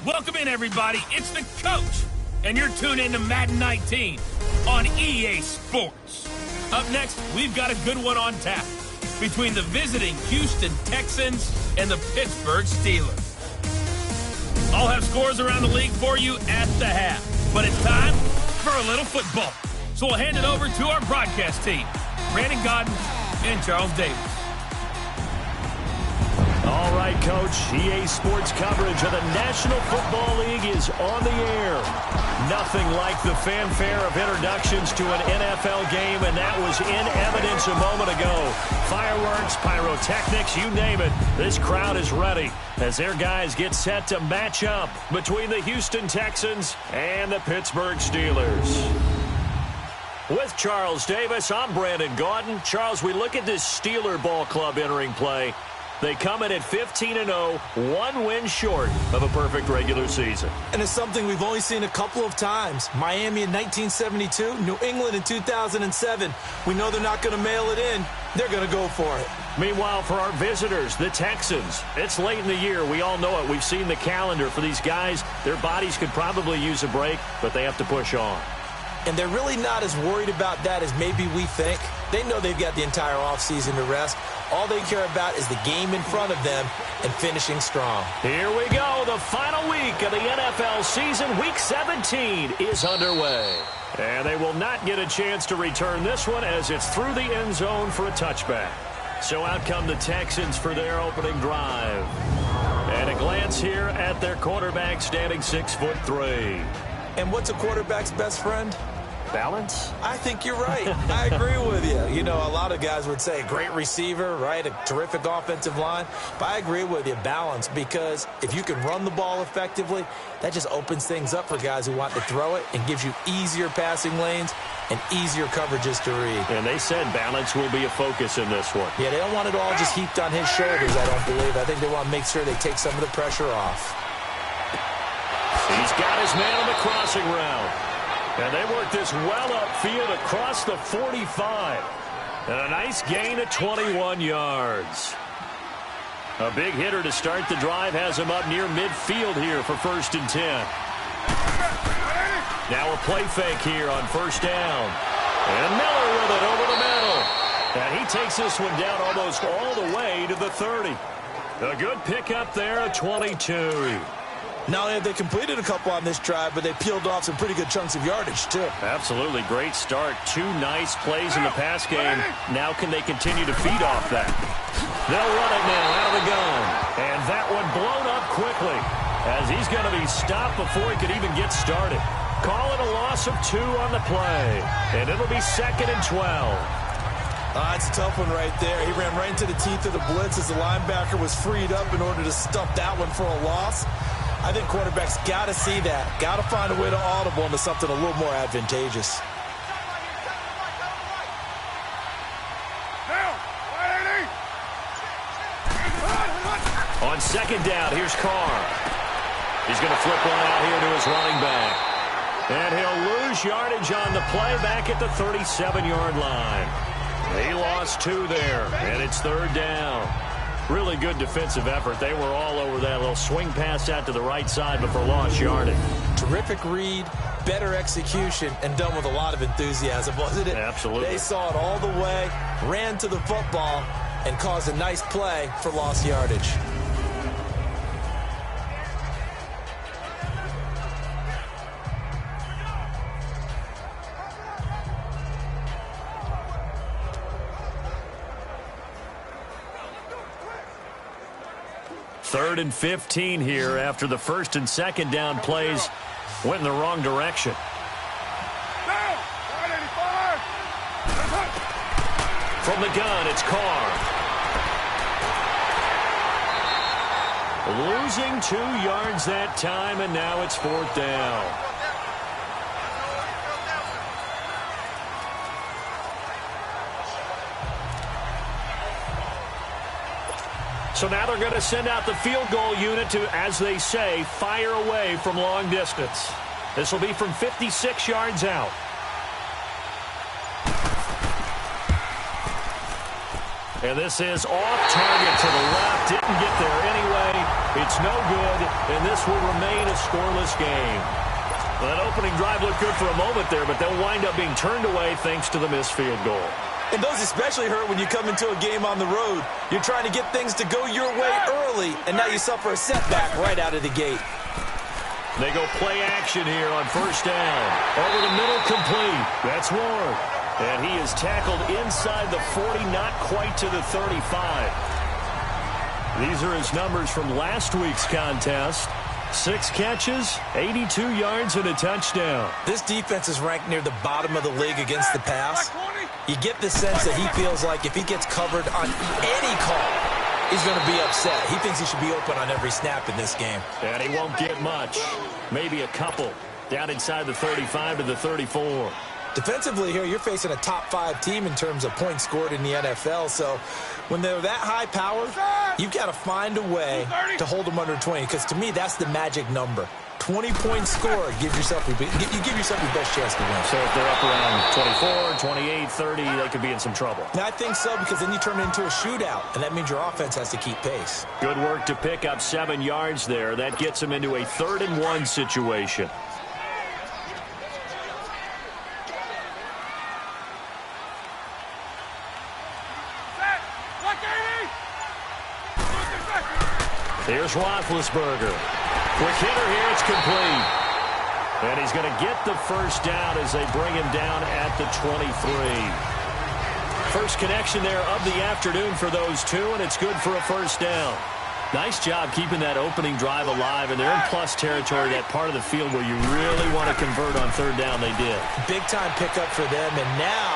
Welcome in, everybody. It's the coach, and you're tuned in to Madden 19 on EA Sports. Up next, we've got a good one on tap between the visiting Houston Texans and the Pittsburgh Steelers. I'll have scores around the league for you at the half, but it's time for a little football. So we'll hand it over to our broadcast team, Brandon Godden and Charles Davis. All right, Coach. EA Sports coverage of the National Football League is on the air. Nothing like the fanfare of introductions to an NFL game, and that was in evidence a moment ago. Fireworks, pyrotechnics, you name it. This crowd is ready as their guys get set to match up between the Houston Texans and the Pittsburgh Steelers. With Charles Davis, I'm Brandon Gaudin. Charles, we look at this Steeler ball club entering play. They come in at 15-0, one win short of a perfect regular season. And it's something we've only seen a couple of times. Miami in 1972, New England in 2007. We know they're not going to mail it in. They're going to go for it. Meanwhile, for our visitors, the Texans, it's late in the year. We all know it. We've seen the calendar for these guys. Their bodies could probably use a break, but they have to push on. And they're really not as worried about that as maybe we think. They know they've got the entire offseason to rest. All they care about is the game in front of them and finishing strong. Here we go. The final week of the NFL season. Week 17 is underway. And they will not get a chance to return this one as it's through the end zone for a touchback. So out come the Texans for their opening drive. And a glance here at their quarterback standing 6'3". And what's a quarterback's best friend? Balance? I think you're right. I agree with you. You know, a lot of guys would say great receiver, right? A terrific offensive line. But I agree with you, balance, because if you can run the ball effectively, that just opens things up for guys who want to throw it and gives you easier passing lanes and easier coverages to read. And they said balance will be a focus in this one. Yeah, they don't want it all just heaped on his shoulders, I don't believe. I think they want to make sure they take some of the pressure off. He's got his man on the crossing route. And they work this well upfield across the 45. And a nice gain of 21 yards. A big hitter to start the drive has him up near midfield here for 1st and 10. Now a play fake here on 1st down. And Miller with it over the middle. And he takes this one down almost all the way to the 30. A good pickup there at 22. Not only have they completed a couple on this drive, but they peeled off some pretty good chunks of yardage, too. Absolutely. Great start. 2 nice plays in the pass game. Now can they continue to feed off that? They'll run it now out of the gun. And that one blown up quickly as he's going to be stopped before he could even get started. Call it a loss of 2 on the play. And it'll be 2nd and 12. It's a tough one right there. He ran right into the teeth of the blitz as the linebacker was freed up in order to stump that one for a loss. I think quarterbacks got to see that. Got to find a way to audible into something a little more advantageous. On 2nd down, here's Carr. He's going to flip one out here to his running back. And he'll lose yardage on the play back at the 37-yard line. He lost 2 there, and it's 3rd down. Really good defensive effort. They were all over that little swing pass out to the right side before lost yardage. Terrific read, better execution, and done with a lot of enthusiasm, wasn't it? Absolutely. They saw it all the way, ran to the football, and caused a nice play for lost yardage. Third and 15 here after the 1st and 2nd down plays went in the wrong direction. From the gun, it's Carr. Losing 2 yards that time, and now it's 4th down. So now they're going to send out the field goal unit to, as they say, fire away from long distance. This will be from 56 yards out. And this is off target to the left. Didn't get there anyway. It's no good, and this will remain a scoreless game. Well, that opening drive looked good for a moment there, but they'll wind up being turned away thanks to the missed field goal. And those especially hurt when you come into a game on the road. You're trying to get things to go your way early, and now you suffer a setback right out of the gate. They go play action here on first down. Over the middle, complete. That's Ward. And he is tackled inside the 40, not quite to the 35. These are his numbers from last week's contest. 6 catches, 82 yards, and a touchdown. This defense is ranked near the bottom of the league against the pass. You get the sense that he feels like if he gets covered on any call, he's going to be upset. He thinks he should be open on every snap in this game. And he won't get much. Maybe a couple. Down inside the 35 to the 34. Defensively here, you're facing a top-5 team in terms of points scored in the NFL. So when they're that high-powered, you've got to find a way to hold them under 20. Because to me, that's the magic number. 20-point score, you give yourself your best chance to win. So if they're up around 24, 28, 30, they could be in some trouble. And I think so, because then you turn it into a shootout, and that means your offense has to keep pace. Good work to pick up 7 yards there. That gets them into a 3rd-and-1 situation. Here's Roethlisberger. Quick hitter here, it's complete. And he's going to get the first down as they bring him down at the 23. First connection there of the afternoon for those two, and it's good for a first down. Nice job keeping that opening drive alive, and they're in plus territory, that part of the field where you really want to convert on 3rd down. They did. Big-time pickup for them, and now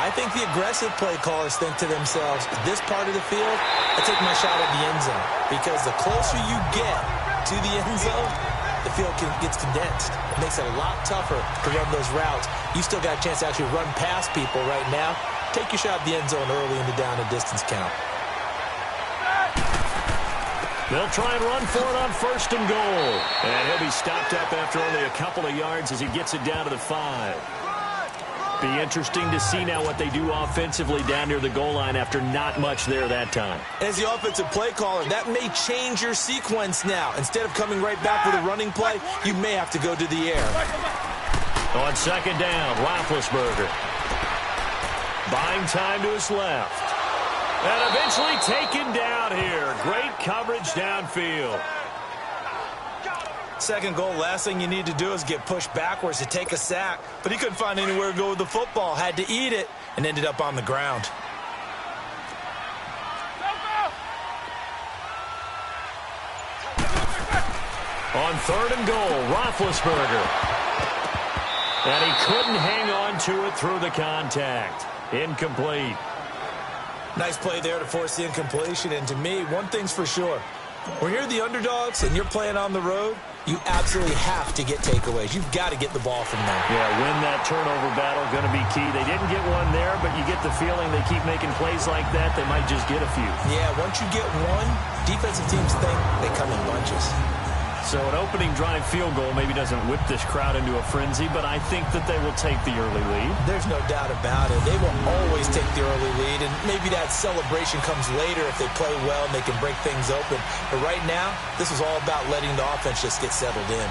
I think the aggressive play callers think to themselves, this part of the field, I take my shot at the end zone. Because the closer you get to the end zone, the field gets condensed. It makes it a lot tougher to run those routes. You still got a chance to actually run past people right now. Take your shot at the end zone early in the down and distance count. They'll try and run for it on 1st and goal. And he'll be stopped up after only a couple of yards as he gets it down to the 5. Be interesting to see now what they do offensively down near the goal line after not much there that time. As the offensive play caller, that may change your sequence now. Instead of coming right back with a running play, you may have to go to the air. On 2nd down, Roethlisberger. Buying time to his left. And eventually taken down here. Great coverage downfield. 2nd goal, last thing you need to do is get pushed backwards to take a sack. But he couldn't find anywhere to go with the football. Had to eat it and ended up on the ground. On 3rd and goal, Roethlisberger. And he couldn't hang on to it through the contact. Incomplete. Nice play there to force the incompletion. And to me, one thing's for sure. When you're the underdogs and you're playing on the road, you absolutely have to get takeaways. You've got to get the ball from them. Yeah, win that turnover battle, going to be key. They didn't get one there, but you get the feeling they keep making plays like that, they might just get a few. Yeah, once you get one, defensive teams think they come in bunches. So an opening drive field goal maybe doesn't whip this crowd into a frenzy, but I think that they will take the early lead. There's no doubt about it. They will always take the early lead, and maybe that celebration comes later if they play well and they can break things open. But right now, this is all about letting the offense just get settled in.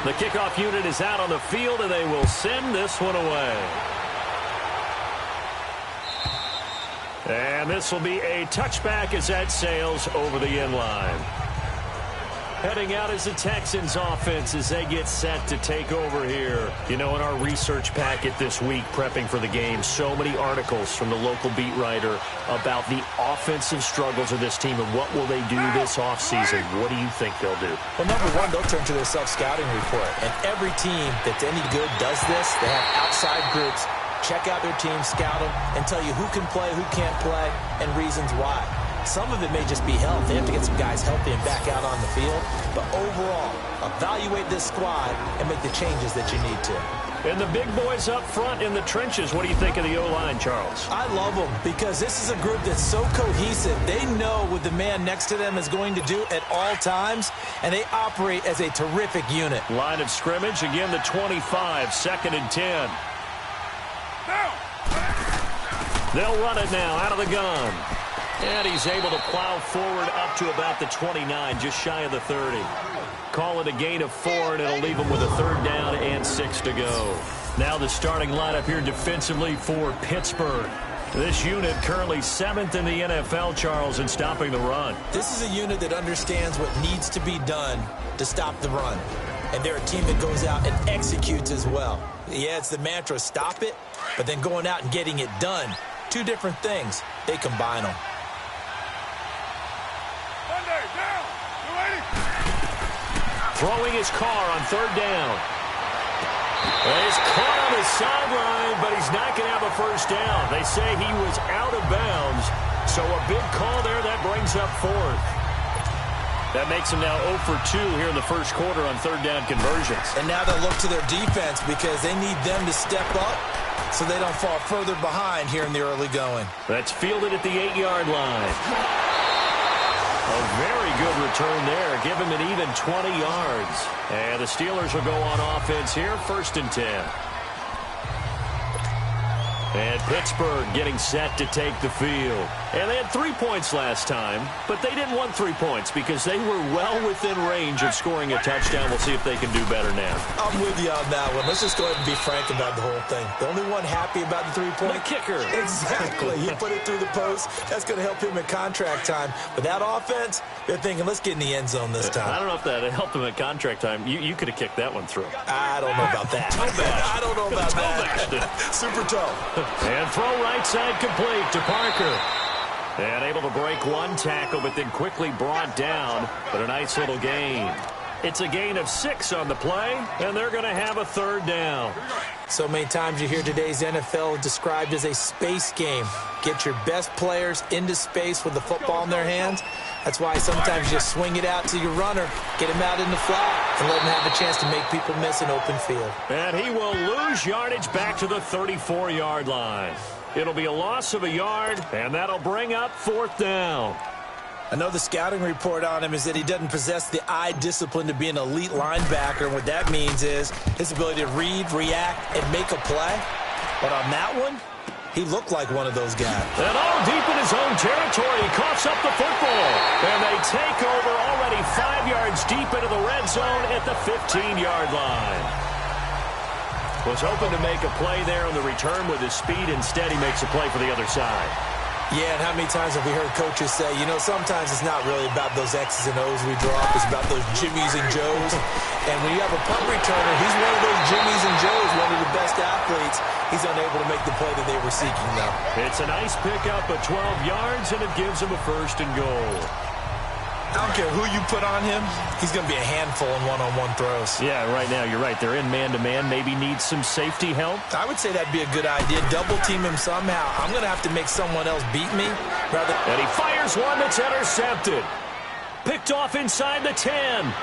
The kickoff unit is out on the field, and they will send this one away. And this will be a touchback as that sails over the end line. Heading out is the Texans offense as they get set to take over here. You know, in our research packet this week, prepping for the game, so many articles from the local beat writer about the offensive struggles of this team and what will they do this offseason. What do you think they'll do? Well, number one, they'll turn to their self-scouting report. And every team that's any good does this. They have outside groups. Check out their team, scout them, and tell you who can play, who can't play, and reasons why. Some of it may just be health. They have to get some guys healthy and back out on the field. But overall, evaluate this squad and make the changes that you need to. And the big boys up front in the trenches, what do you think of the O-line, Charles? I love them because this is a group that's so cohesive. They know what the man next to them is going to do at all times, and they operate as a terrific unit. Line of scrimmage, again the 25, 2nd and 10. They'll run it now out of the gun. And he's able to plow forward up to about the 29, just shy of the 30. Call it a gain of 4, and it'll leave him with a 3rd down and 6 to go. Now the starting lineup here defensively for Pittsburgh. This unit currently 7th in the NFL, Charles, in stopping the run. This is a unit that understands what needs to be done to stop the run. And they're a team that goes out and executes as well. Yeah, it's the mantra, stop it, but then going out and getting it done. Two different things. They combine them. Throwing his car on 3rd down. He's caught on the sideline, but he's not going to have a 1st down. They say he was out of bounds, so a big call there that brings up 4th. That makes him now 0 for 2 here in the 1st quarter on 3rd down conversions. And now they'll look to their defense because they need them to step up so they don't fall further behind here in the early going. That's fielded at the 8-yard line. A very good return there. Give him an even 20 yards. And the Steelers will go on offense here, 1st and 10. And Pittsburgh getting set to take the field. And they had 3 points last time, but they didn't want 3 points because they were well within range of scoring a touchdown. We'll see if they can do better now. I'm with you on that one. Let's just go ahead and be frank about the whole thing. The only one happy about the 3-point? The kicker. Exactly. He put it through the post. That's going to help him in contract time. But that offense, they're thinking, let's get in the end zone this time. I don't know if that helped him at contract time. You could have kicked that one through. I don't know about that. I don't know about that. Super toe. And throw right side complete to Parker. And able to break one tackle, but then quickly brought down. But a nice little gain. It's a gain of 6 on the play, and they're going to have a 3rd down. So many times you hear today's NFL described as a space game. Get your best players into space with the football in their hands. That's why sometimes you swing it out to your runner, get him out in the flat, and let him have a chance to make people miss an open field. And he will lose yardage back to the 34-yard line. It'll be a loss of a yard, and that'll bring up 4th down. I know the scouting report on him is that he doesn't possess the eye discipline to be an elite linebacker. And what that means is his ability to read, react, and make a play. But on that one, he looked like one of those guys. And all deep in his own territory, he coughs up the football. And they take over already 5 yards deep into the red zone at the 15-yard line. Was hoping to make a play there on the return with his speed. Instead, he makes a play for the other side. Yeah, and how many times have we heard coaches say, you know, sometimes it's not really about those X's and O's we draw up. It's about those Jimmies and Joes. And when you have a punt returner, he's one of those Jimmies and Joes, one of the best athletes. He's unable to make the play that they were seeking, though. It's a nice pickup of 12 yards, and it gives him a 1st and goal. I don't care who you put on him, he's going to be a handful in one-on-one throws. Yeah, right now, you're right. They're in man-to-man. Maybe need some safety help. I would say that'd be a good idea. Double-team him somehow. I'm going to have to make someone else beat me. And he fires one that's intercepted. Picked off inside the 10.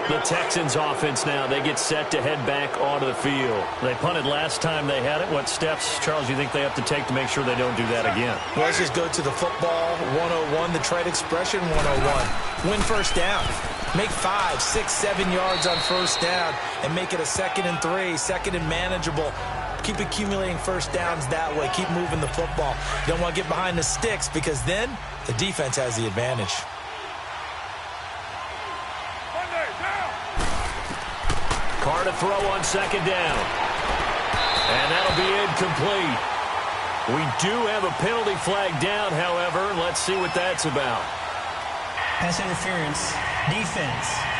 The Texans offense now, they get set to head back onto the field. They punted last time they had it. What steps, Charles, do you think they have to take to make sure they don't do that again? Well, let's just go to the football 101, the trade expression 101. Win 1st down. Make 5, 6, 7 yards on 1st down and make it a 2nd and 3, 2nd and manageable. Keep accumulating first downs that way. Keep moving the football. You don't want to get behind the sticks because then the defense has the advantage. Carr to throw on second down. And that'll be incomplete. We do have a penalty flag down, however. Let's see what that's about. Pass interference. Defense.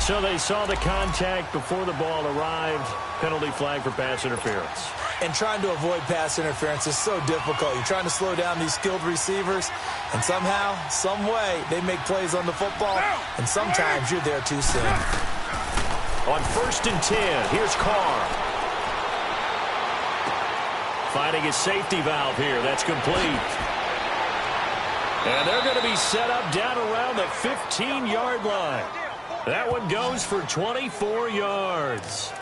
So they saw the contact before the ball arrived. Penalty flag for pass interference. And trying to avoid pass interference is so difficult. You're trying to slow down these skilled receivers, and somehow, some way, they make plays on the football, and sometimes you're there too soon. On 1st and 10, here's Carr. Finding his safety valve here. That's complete. And they're going to be set up down around the 15-yard line. That one goes for 24 yards.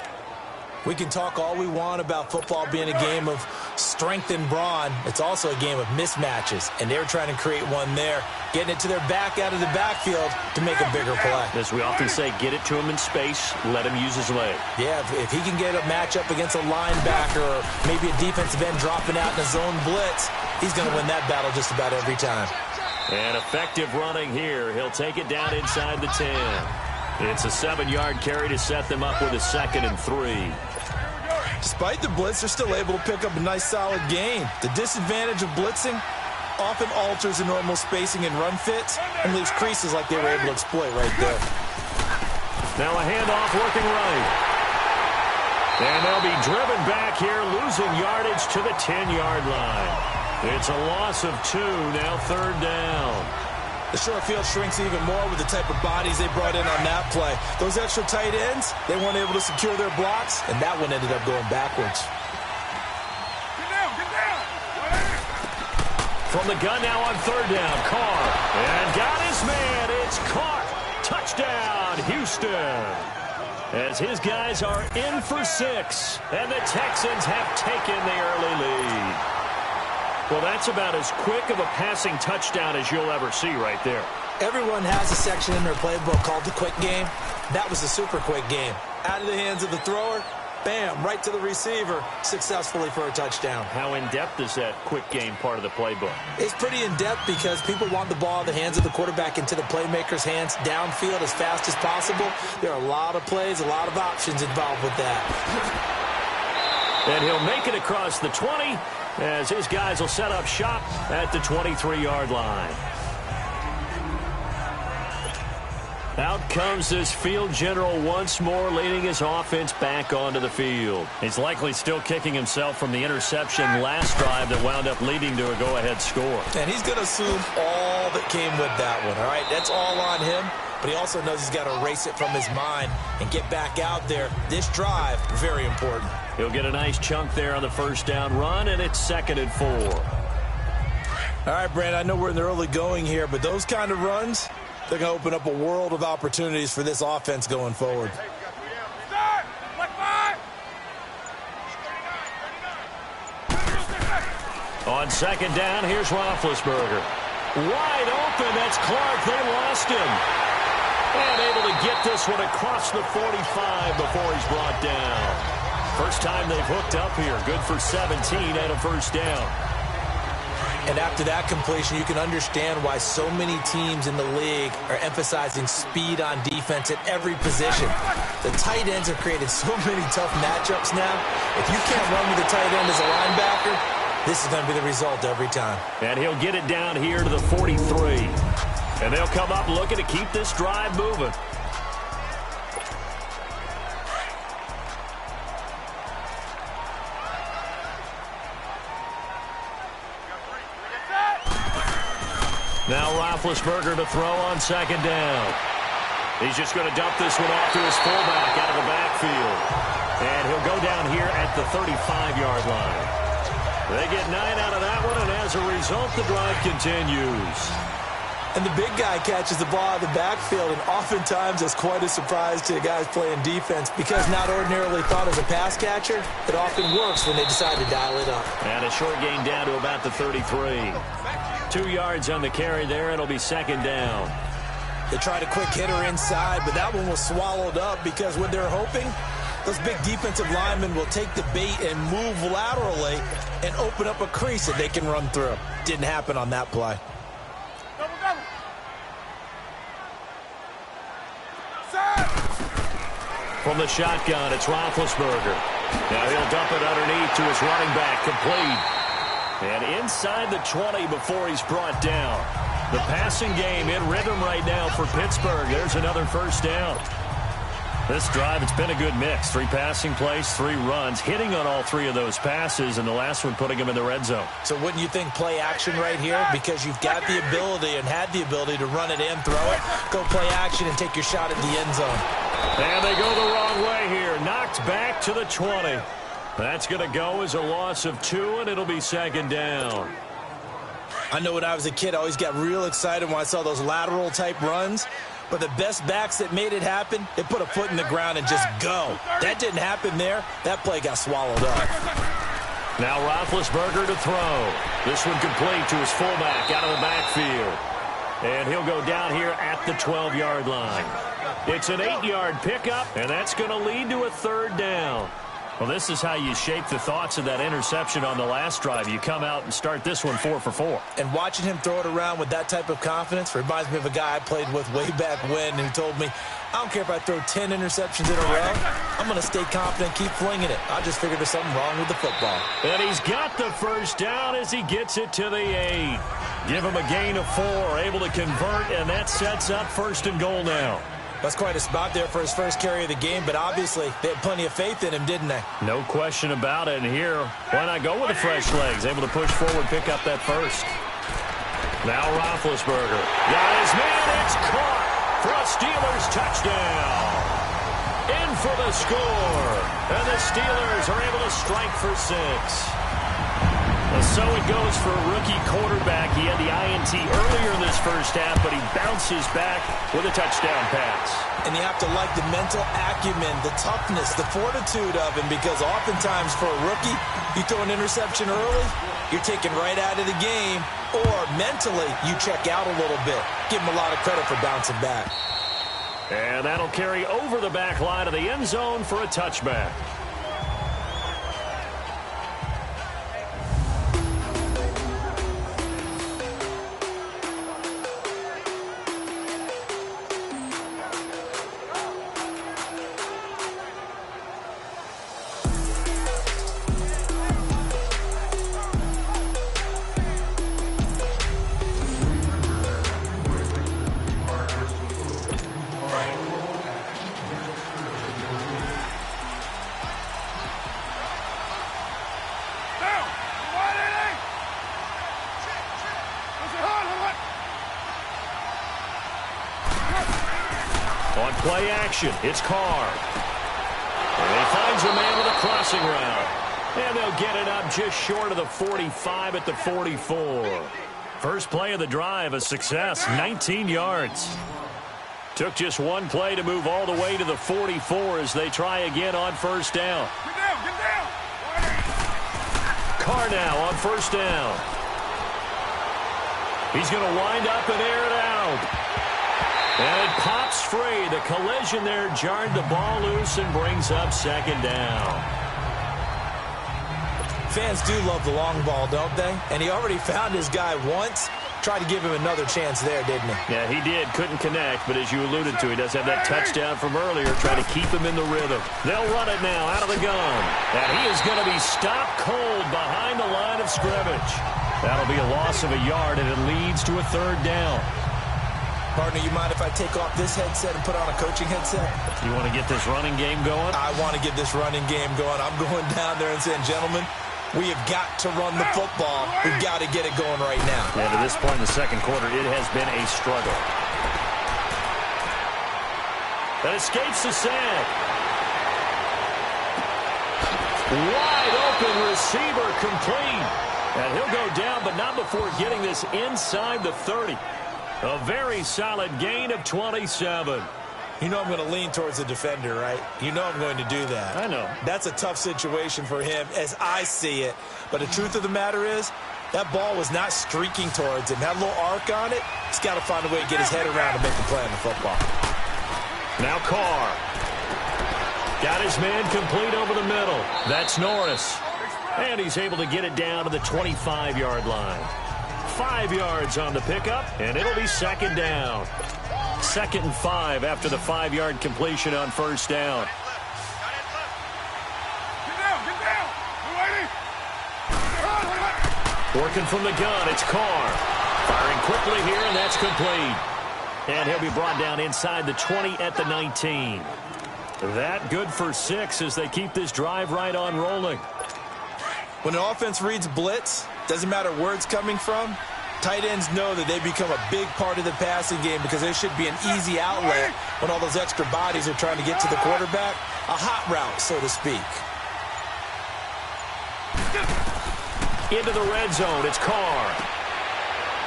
We can talk all we want about football being a game of strength and brawn. It's also a game of mismatches, and they're trying to create one there, getting it to their back out of the backfield to make a bigger play. As we often say, get it to him in space, let him use his leg. Yeah, if he can get a matchup against a linebacker or maybe a defensive end dropping out in a zone blitz, he's going to win that battle just about every time. And effective running here. He'll take it down inside the 10. It's a 7-yard carry to set them up with a 2nd and 3. Despite the blitz, they're still able to pick up a nice, solid gain. The disadvantage of blitzing often alters the normal spacing and run fits and leaves creases like they were able to exploit right there. Now a handoff working right. And they'll be driven back here, losing yardage to the 10-yard line. It's a loss of 2, now 3rd down. The short field shrinks even more with the type of bodies they brought in on that play. Those extra tight ends, they weren't able to secure their blocks, and that one ended up going backwards. Get down! From the gun now on 3rd down, Carr. And got his man. It's caught. Touchdown, Houston. As his guys are in for 6, and the Texans have taken the early lead. Well, that's about as quick of a passing touchdown as you'll ever see right there. Everyone has a section in their playbook called the quick game. That was a super quick game. Out of the hands of the thrower, bam, right to the receiver, successfully for a touchdown. How in-depth is that quick game part of the playbook? It's pretty in-depth because people want the ball in the hands of the quarterback into the playmaker's hands downfield as fast as possible. There are a lot of plays, a lot of options involved with that. And he'll make it across the 20 as his guys will set up shop at the 23-yard line. Out comes this field general once more, leading his offense back onto the field. He's likely still kicking himself from the interception last drive that wound up leading to a go-ahead score. And he's going to assume all that came with that one, all right? That's all on him, but he also knows he's got to erase it from his mind and get back out there. This drive, very important. He'll get a nice chunk there on the 1st down run, and it's 2nd and 4. All right, Brandon, I know we're in the early going here, but those kind of runs, they're going to open up a world of opportunities for this offense going forward. On 2nd down, here's Roethlisberger. Wide open, that's Clark. They lost him. And able to get this one across the 45 before he's brought down. First time they've hooked up here. Good for 17 and a 1st down. And after that completion, you can understand why so many teams in the league are emphasizing speed on defense at every position. The tight ends have created so many tough matchups now. If you can't run with the tight end as a linebacker, this is going to be the result every time. And he'll get it down here to the 43. And they'll come up looking to keep this drive moving. Now Roethlisberger to throw on 2nd down. He's just going to dump this one off to his fullback out of the backfield. And he'll go down here at the 35-yard line. They get 9 out of that one, and as a result, the drive continues. And the big guy catches the ball out of the backfield, and oftentimes that's quite a surprise to guys playing defense because not ordinarily thought as a pass catcher, it often works when they decide to dial it up. And a short gain down to about the 33. 2 yards on the carry there. It'll be 2nd down. They tried a quick hitter inside, but that one was swallowed up because when they're hoping, those big defensive linemen will take the bait and move laterally and open up a crease that they can run through. Didn't happen on that play. From the shotgun, it's Roethlisberger. Now he'll dump it underneath to his running back, complete. And inside the 20 before he's brought down. The passing game in rhythm right now for Pittsburgh. There's another first down. This drive, it's been a good mix. 3 passing plays, 3 runs, hitting on all 3 of those passes, and the last one putting him in the red zone. So wouldn't you think play action right here? Because you've got the ability and had the ability to run it and throw it. Go play action and take your shot at the end zone. And they go the wrong way here. Knocked back to the 20. That's going to go as a loss of 2, and it'll be second down. I know when I was a kid, I always got real excited when I saw those lateral-type runs. But the best backs that made it happen, they put a foot in the ground and just go. That didn't happen there. That play got swallowed up. Now Roethlisberger to throw. This one complete to his fullback out of the backfield. And he'll go down here at the 12-yard line. It's an 8-yard pickup, and that's going to lead to a third down. Well, this is how you shape the thoughts of that interception on the last drive. You come out and start this one 4 for 4. And watching him throw it around with that type of confidence reminds me of a guy I played with way back when who told me, I don't care if I throw 10 interceptions in a row. I'm going to stay confident, keep flinging it. I just figured there's something wrong with the football. And he's got the first down as he gets it to the 8. Give him a gain of 4, able to convert, and that sets up first and goal now. That's quite a spot there for his first carry of the game, but obviously they had plenty of faith in him, didn't they? No question about it. And here, why not go with the fresh legs? Able to push forward, pick up that first. Now Roethlisberger. Got his man. It's caught for a Steelers touchdown. In for the score. And the Steelers are able to strike for 6. So it goes for a rookie quarterback. He had the INT earlier in this first half, but he bounces back with a touchdown pass. And you have to like the mental acumen, the toughness, the fortitude of him, because oftentimes for a rookie, you throw an interception early, you're taken right out of the game, or mentally you check out a little bit. Give him a lot of credit for bouncing back. And that'll carry over the back line of the end zone for a touchback. On play action, it's Carr. And he finds a man with a crossing route. And they'll get it up just short of the 45 at the 44. First play of the drive, a success, 19 yards. Took just one play to move all the way to the 44 as they try again on first down. Get down. Carr now on first down. He's going to wind up and air it out. And it pops free. The collision there jarred the ball loose and brings up second down. Fans do love the long ball, don't they? And he already found his guy once. Tried to give him another chance there, didn't he? Yeah, he did. Couldn't connect, but as you alluded to, he does have that touchdown from earlier, trying to keep him in the rhythm. They'll run it now out of the gun. And he is going to be stopped cold behind the line of scrimmage. That'll be a loss of a yard, and it leads to a third down. Partner, you mind if I take off this headset and put on a coaching headset? You want to get this running game going? I want to get this running game going. I'm going down there and saying, gentlemen, we have got to run the football. We've got to get it going right now. Yeah, to this point in the second quarter, it has been a struggle. That escapes the sack. Wide open receiver complete. And he'll go down, but not before getting this inside the 30. A very solid gain of 27. You know I'm going to lean towards the defender, right? You know I'm going to do that. I know. That's a tough situation for him as I see it. But the truth of the matter is, That ball was not streaking towards him. That little arc on it, he's got to find a way to get his head around and make a play on the football. Now Carr. Got his man complete over the middle. That's Norris. And he's able to get it down to the 25-yard line. 5 yards on the pickup, and it'll be second down. 2nd and 5 after the 5-yard completion on first down. Working from the gun, it's Carr. Firing quickly here, and that's complete. And he'll be brought down inside the 20 at the 19. That good for 6 as they keep this drive right on rolling. When an offense reads blitz, doesn't matter where it's coming from, tight ends know that they become a big part of the passing game because there should be an easy outlet when all those extra bodies are trying to get to the quarterback. A hot route, so to speak. Into the red zone, it's Carr.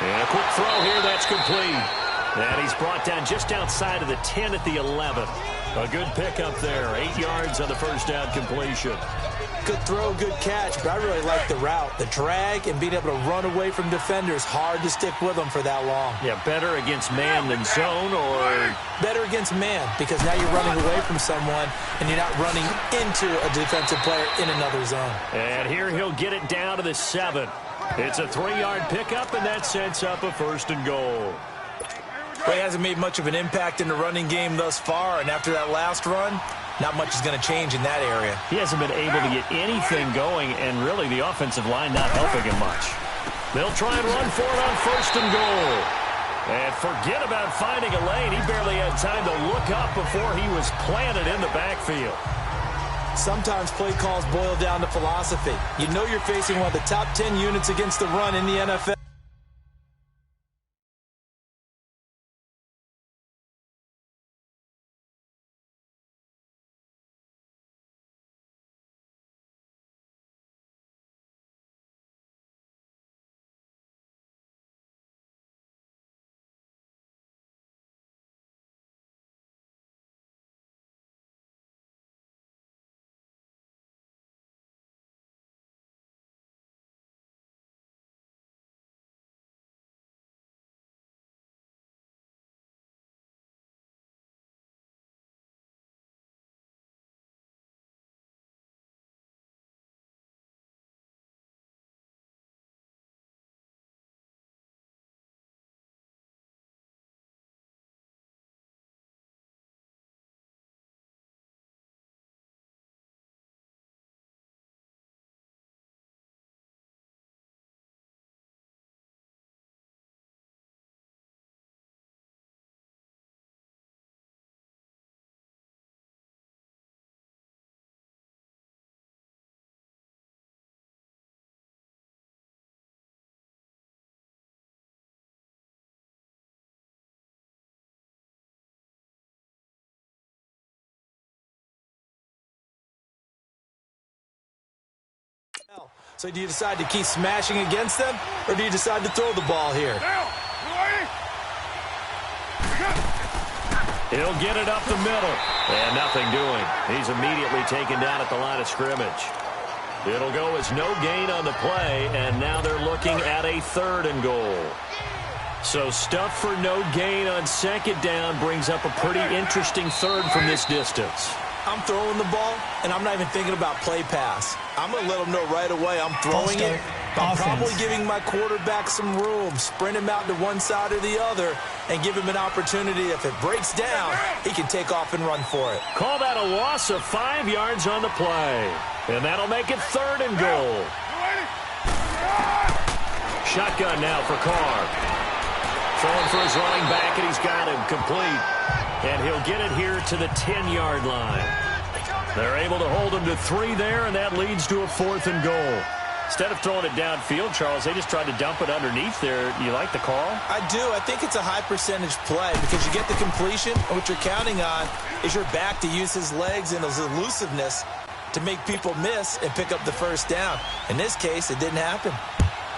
And a quick throw here, that's complete. And he's brought down just outside of the 10 at the 11. A good pickup there, 8 yards on the first down completion. Good throw, good catch, but I really like the route. The drag and being able to run away from defenders, hard to stick with them for that long. Yeah, better against man than zone, or? Better against man, because now you're running away from someone and you're not running into a defensive player in another zone. And here he'll get it down to the 7. It's a 3-yard pickup, and that sets up a 1st and goal. Well, he hasn't made much of an impact in the running game thus far, and after that last run, not much is going to change in that area. He hasn't been able to get anything going, and really the offensive line not helping him much. They'll try and run for it on 1st and goal. And forget about finding a lane. He barely had time to look up before he was planted in the backfield. Sometimes play calls boil down to philosophy. You know you're facing one of the top 10 units against the run in the NFL. So do you decide to keep smashing against them, or do you decide to throw the ball here? He'll get it up the middle, and nothing doing. He's immediately taken down at the line of scrimmage. It'll go as no gain on the play, and now they're looking at a 3rd and goal. So stuff for no gain on 2nd down brings up a pretty interesting 3rd from this distance. I'm throwing the ball, and I'm not even thinking about play pass. I'm going to let them know right away I'm throwing it. I'm probably giving my quarterback some room, sprint him out to one side or the other, and give him an opportunity. If it breaks down, he can take off and run for it. Call that a loss of 5 yards on the play. And that'll make it 3rd and goal. Shotgun now for Carr. Throwing for his running back, and he's got him complete. And he'll get it here to the 10-yard line. They're able to hold him to 3 there, and that leads to a 4th and goal. Instead of throwing it downfield, Charles, they just tried to dump it underneath there. You like the call? I do. I think it's a high-percentage play because you get the completion, and what you're counting on is your back to use his legs and his elusiveness to make people miss and pick up the 1st down. In this case, it didn't happen.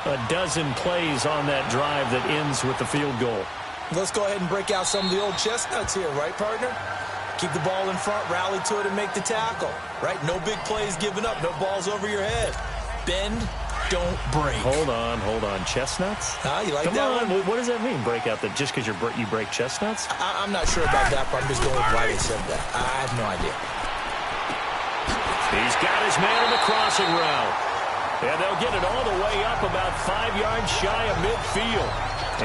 A dozen plays on that drive that ends with the field goal. Let's go ahead and break out some of the old chestnuts here, right, partner? Keep the ball in front, rally to it, and make the tackle, right? No big plays given up, no balls over your head. Bend, don't break. Hold on. Chestnuts? You like Come that on. one? What does that mean, break out? That just because you break chestnuts? I'm not sure about that, but I'm just going with why they said that. I have no idea. He's got his man in the crossing route. And they'll get it all the way up about 5 yards shy of midfield.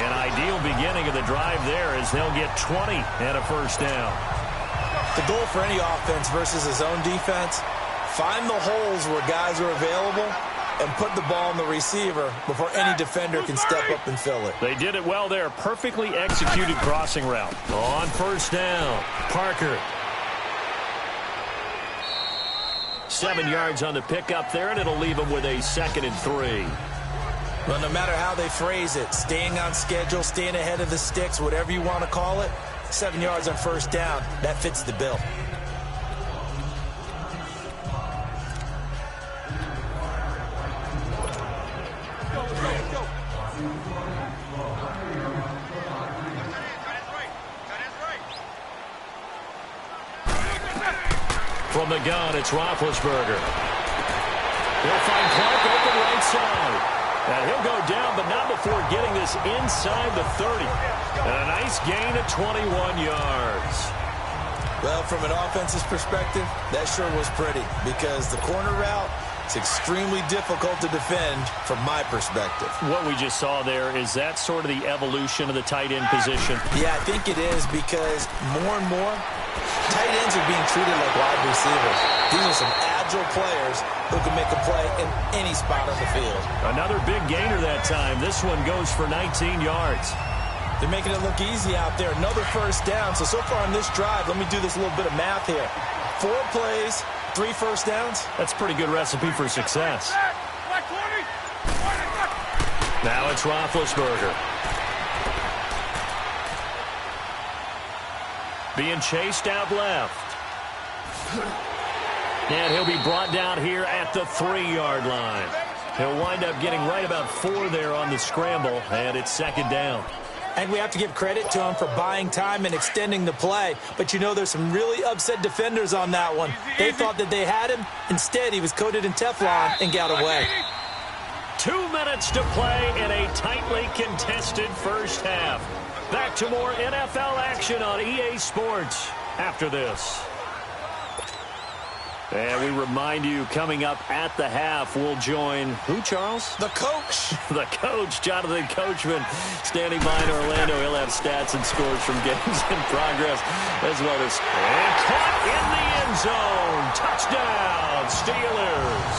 An ideal beginning of the drive there as they'll get 20 and a first down. The goal for any offense versus his own defense, find the holes where guys are available and put the ball in the receiver before any defender can step up and fill it. They did it well there. Perfectly executed crossing route. On first down, Parker. 7 yards on the pickup there, and it'll leave him with a 2nd and 3. Well, no matter how they phrase it, staying on schedule, staying ahead of the sticks, whatever you want to call it, 7 yards on first down, that fits the bill. From the gun, it's Roethlisberger. He'll find Clark open right side. And he'll go down, but not before getting this inside the 30. And a nice gain of 21 yards. Well, from an offense's perspective, that sure was pretty because the corner route, it's extremely difficult to defend from my perspective. What we just saw there, is that sort of the evolution of the tight end position? Yeah, I think it is because more and more, tight ends are being treated like wide receivers. These are some agile players who can make a play in any spot on the field. Another big gainer that time. This one goes for 19 yards. They're making it look easy out there. Another first down. So far on this drive, let me do this little bit of math here. 4 plays, 3 first downs. That's a pretty good recipe for success. Now it's Roethlisberger. Being chased out left. And he'll be brought down here at the 3-yard line. He'll wind up getting right about 4 there on the scramble, and it's 2nd down. And we have to give credit to him for buying time and extending the play. But you know there's some really upset defenders on that one. They thought that they had him. Instead, he was coated in Teflon and got away. 2 minutes to play in a tightly contested first half. Back to more NFL action on EA Sports after this. And we remind you, coming up at the half, we'll join who, Charles? The coach. The coach, Jonathan Coachman, standing by in Orlando. He'll have stats and scores from games in progress, as well as and caught in the end zone. Touchdown, Steelers.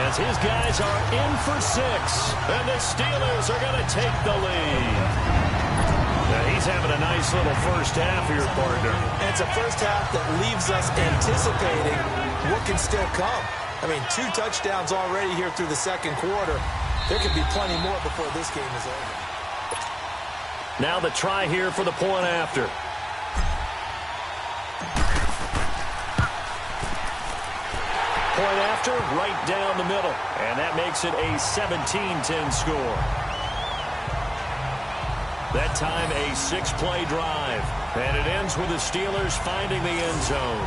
As his guys are in for 6, and the Steelers are going to take the lead. He's having a nice little first half here, partner. And it's a first half that leaves us anticipating what can still come. I mean, 2 touchdowns already here through the second quarter. There could be plenty more before this game is over. Now the try here for the point after. Point after, right down the middle. And that makes it a 17-10 score. That time a 6-play drive. And it ends with the Steelers finding the end zone.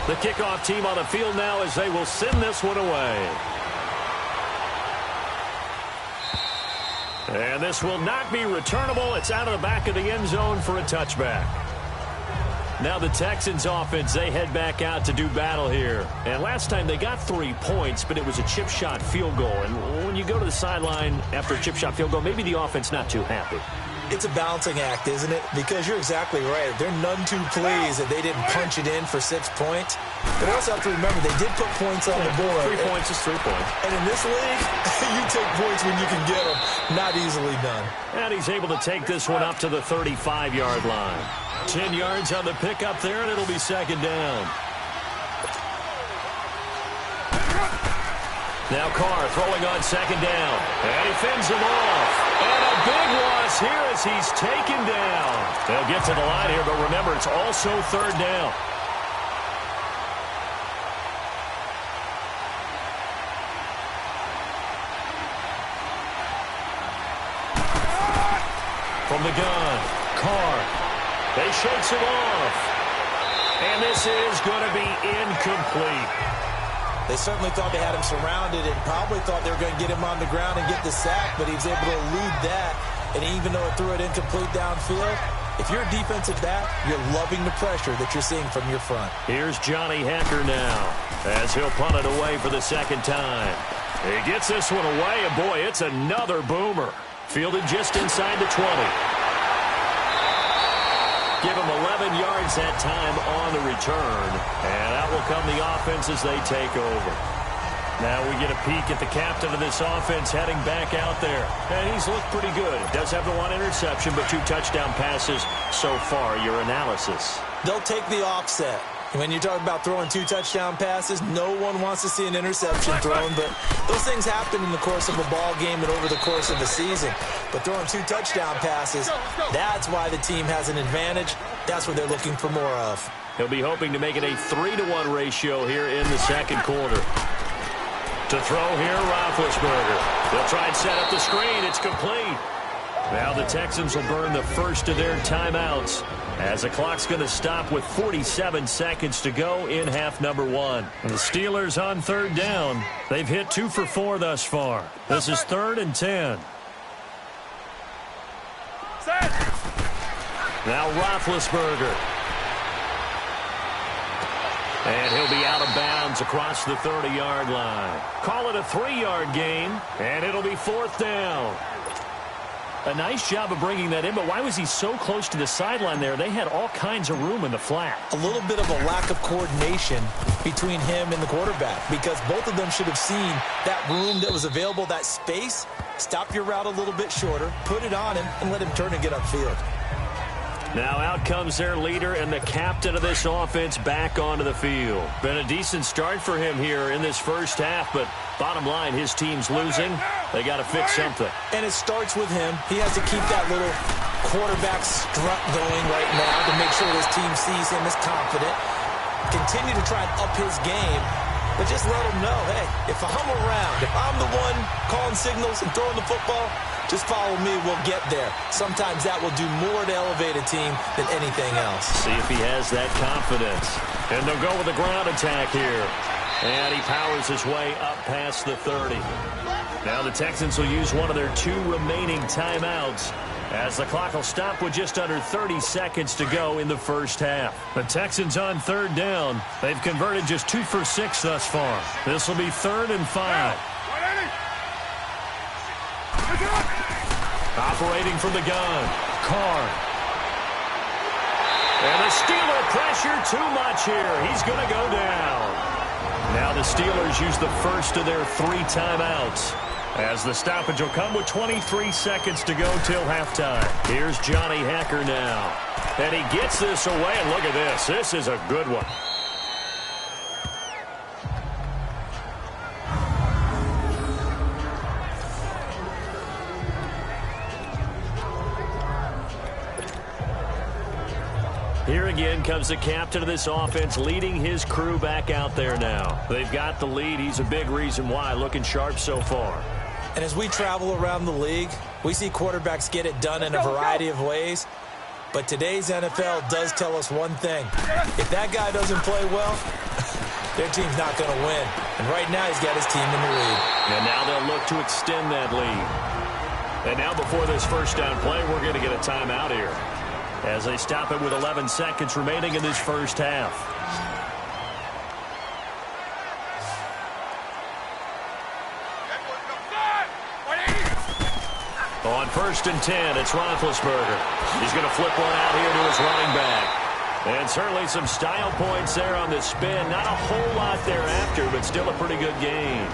The kickoff team on the field now as they will send this one away. And this will not be returnable. It's out of the back of the end zone for a touchback. Now the Texans offense, they head back out to do battle here. And last time they got 3 points, but it was a chip shot field goal. And when you go to the sideline after a chip shot field goal, maybe the offense not too happy. It's a balancing act, isn't it? Because you're exactly right. They're none too pleased that they didn't punch it in for 6 points. But also have to remember, they did put points on the board. 3 points is 3 points. And in this league, you take points when you can get them. Not easily done. And he's able to take this one up to the 35-yard line. 10 yards on the pickup there, and it'll be 2nd down. Now Carr throwing on 2nd down. And he fends him off. And a big loss here as he's taken down. They'll get to the line here, but remember, it's also 3rd down. From the gun, Carr. They shakes him off. And this is going to be incomplete. They certainly thought they had him surrounded and probably thought they were going to get him on the ground and get the sack, but he was able to elude that. And even though it threw it incomplete downfield, if you're a defensive back, you're loving the pressure that you're seeing from your front. Here's Johnny Hekker now as he'll punt it away for the second time. He gets this one away, and boy, it's another boomer. Fielded just inside the 20. Give him 11 yards that time on the return, and out will come the offense as they take over. Now we get a peek at the captain of this offense heading back out there. And he's looked pretty good. Does have the one interception, but 2 touchdown passes so far. Your analysis? They'll take the offset. When you talk about throwing 2 touchdown passes, no one wants to see an interception thrown, but those things happen in the course of a ball game and over the course of the season. But throwing 2 touchdown passes, that's why the team has an advantage. That's what they're looking for more of. He'll be hoping to make it a 3-to-1 ratio here in the second quarter. To throw here, Roethlisberger. They'll try and set up the screen. It's complete. Now the Texans will burn the first of their timeouts as the clock's going to stop with 47 seconds to go in half number 1. The Steelers on third down. They've hit 2 for 4 thus far. This is 3rd and 10. Now Roethlisberger. And he'll be out of bounds across the 30-yard line. Call it a 3-yard gain, and it'll be 4th down. A nice job of bringing that in, but why was he so close to the sideline there? They had all kinds of room in the flat. A little bit of a lack of coordination between him and the quarterback, because both of them should have seen that room that was available, that space. Stop your route a little bit shorter, put it on him, and let him turn and get upfield. Now out comes their leader and the captain of this offense back onto the field. Been a decent start for him here in this first half, but bottom line, his team's losing. They got to fix something. And it starts with him. He has to keep that little quarterback strut going right now to make sure his team sees him as confident. Continue to try and up his game, but just let him know, hey, if I'm around, if I'm the one calling signals and throwing the football, just follow me, we'll get there. Sometimes that will do more to elevate a team than anything else. See if he has that confidence. And they'll go with a ground attack here. And he powers his way up past the 30. Now the Texans will use one of their 2 remaining timeouts as the clock will stop with just under 30 seconds to go in the first half. The Texans on third down. They've converted just 2 for 6 thus far. This will be 3rd and 5. Operating from the gun, Carr. And the Steeler pressure too much here. He's going to go down. Now the Steelers use the first of their 3 timeouts as the stoppage will come with 23 seconds to go till halftime. Here's Johnny Hekker now. And he gets this away, and look at this. This is a good one. Here again comes the captain of this offense leading his crew back out there now. They've got the lead. He's a big reason why. Looking sharp so far. And as we travel around the league, we see quarterbacks get it done in a variety of ways. But today's NFL does tell us one thing. If that guy doesn't play well, their team's not going to win. And right now he's got his team in the lead. And now they'll look to extend that lead. And now before this first down play, we're going to get a timeout here as they stop it with 11 seconds remaining in this first half. On 1st and 10, it's Roethlisberger. He's going to flip one out here to his running back. And certainly some style points there on the spin. Not a whole lot thereafter, but still a pretty good gain.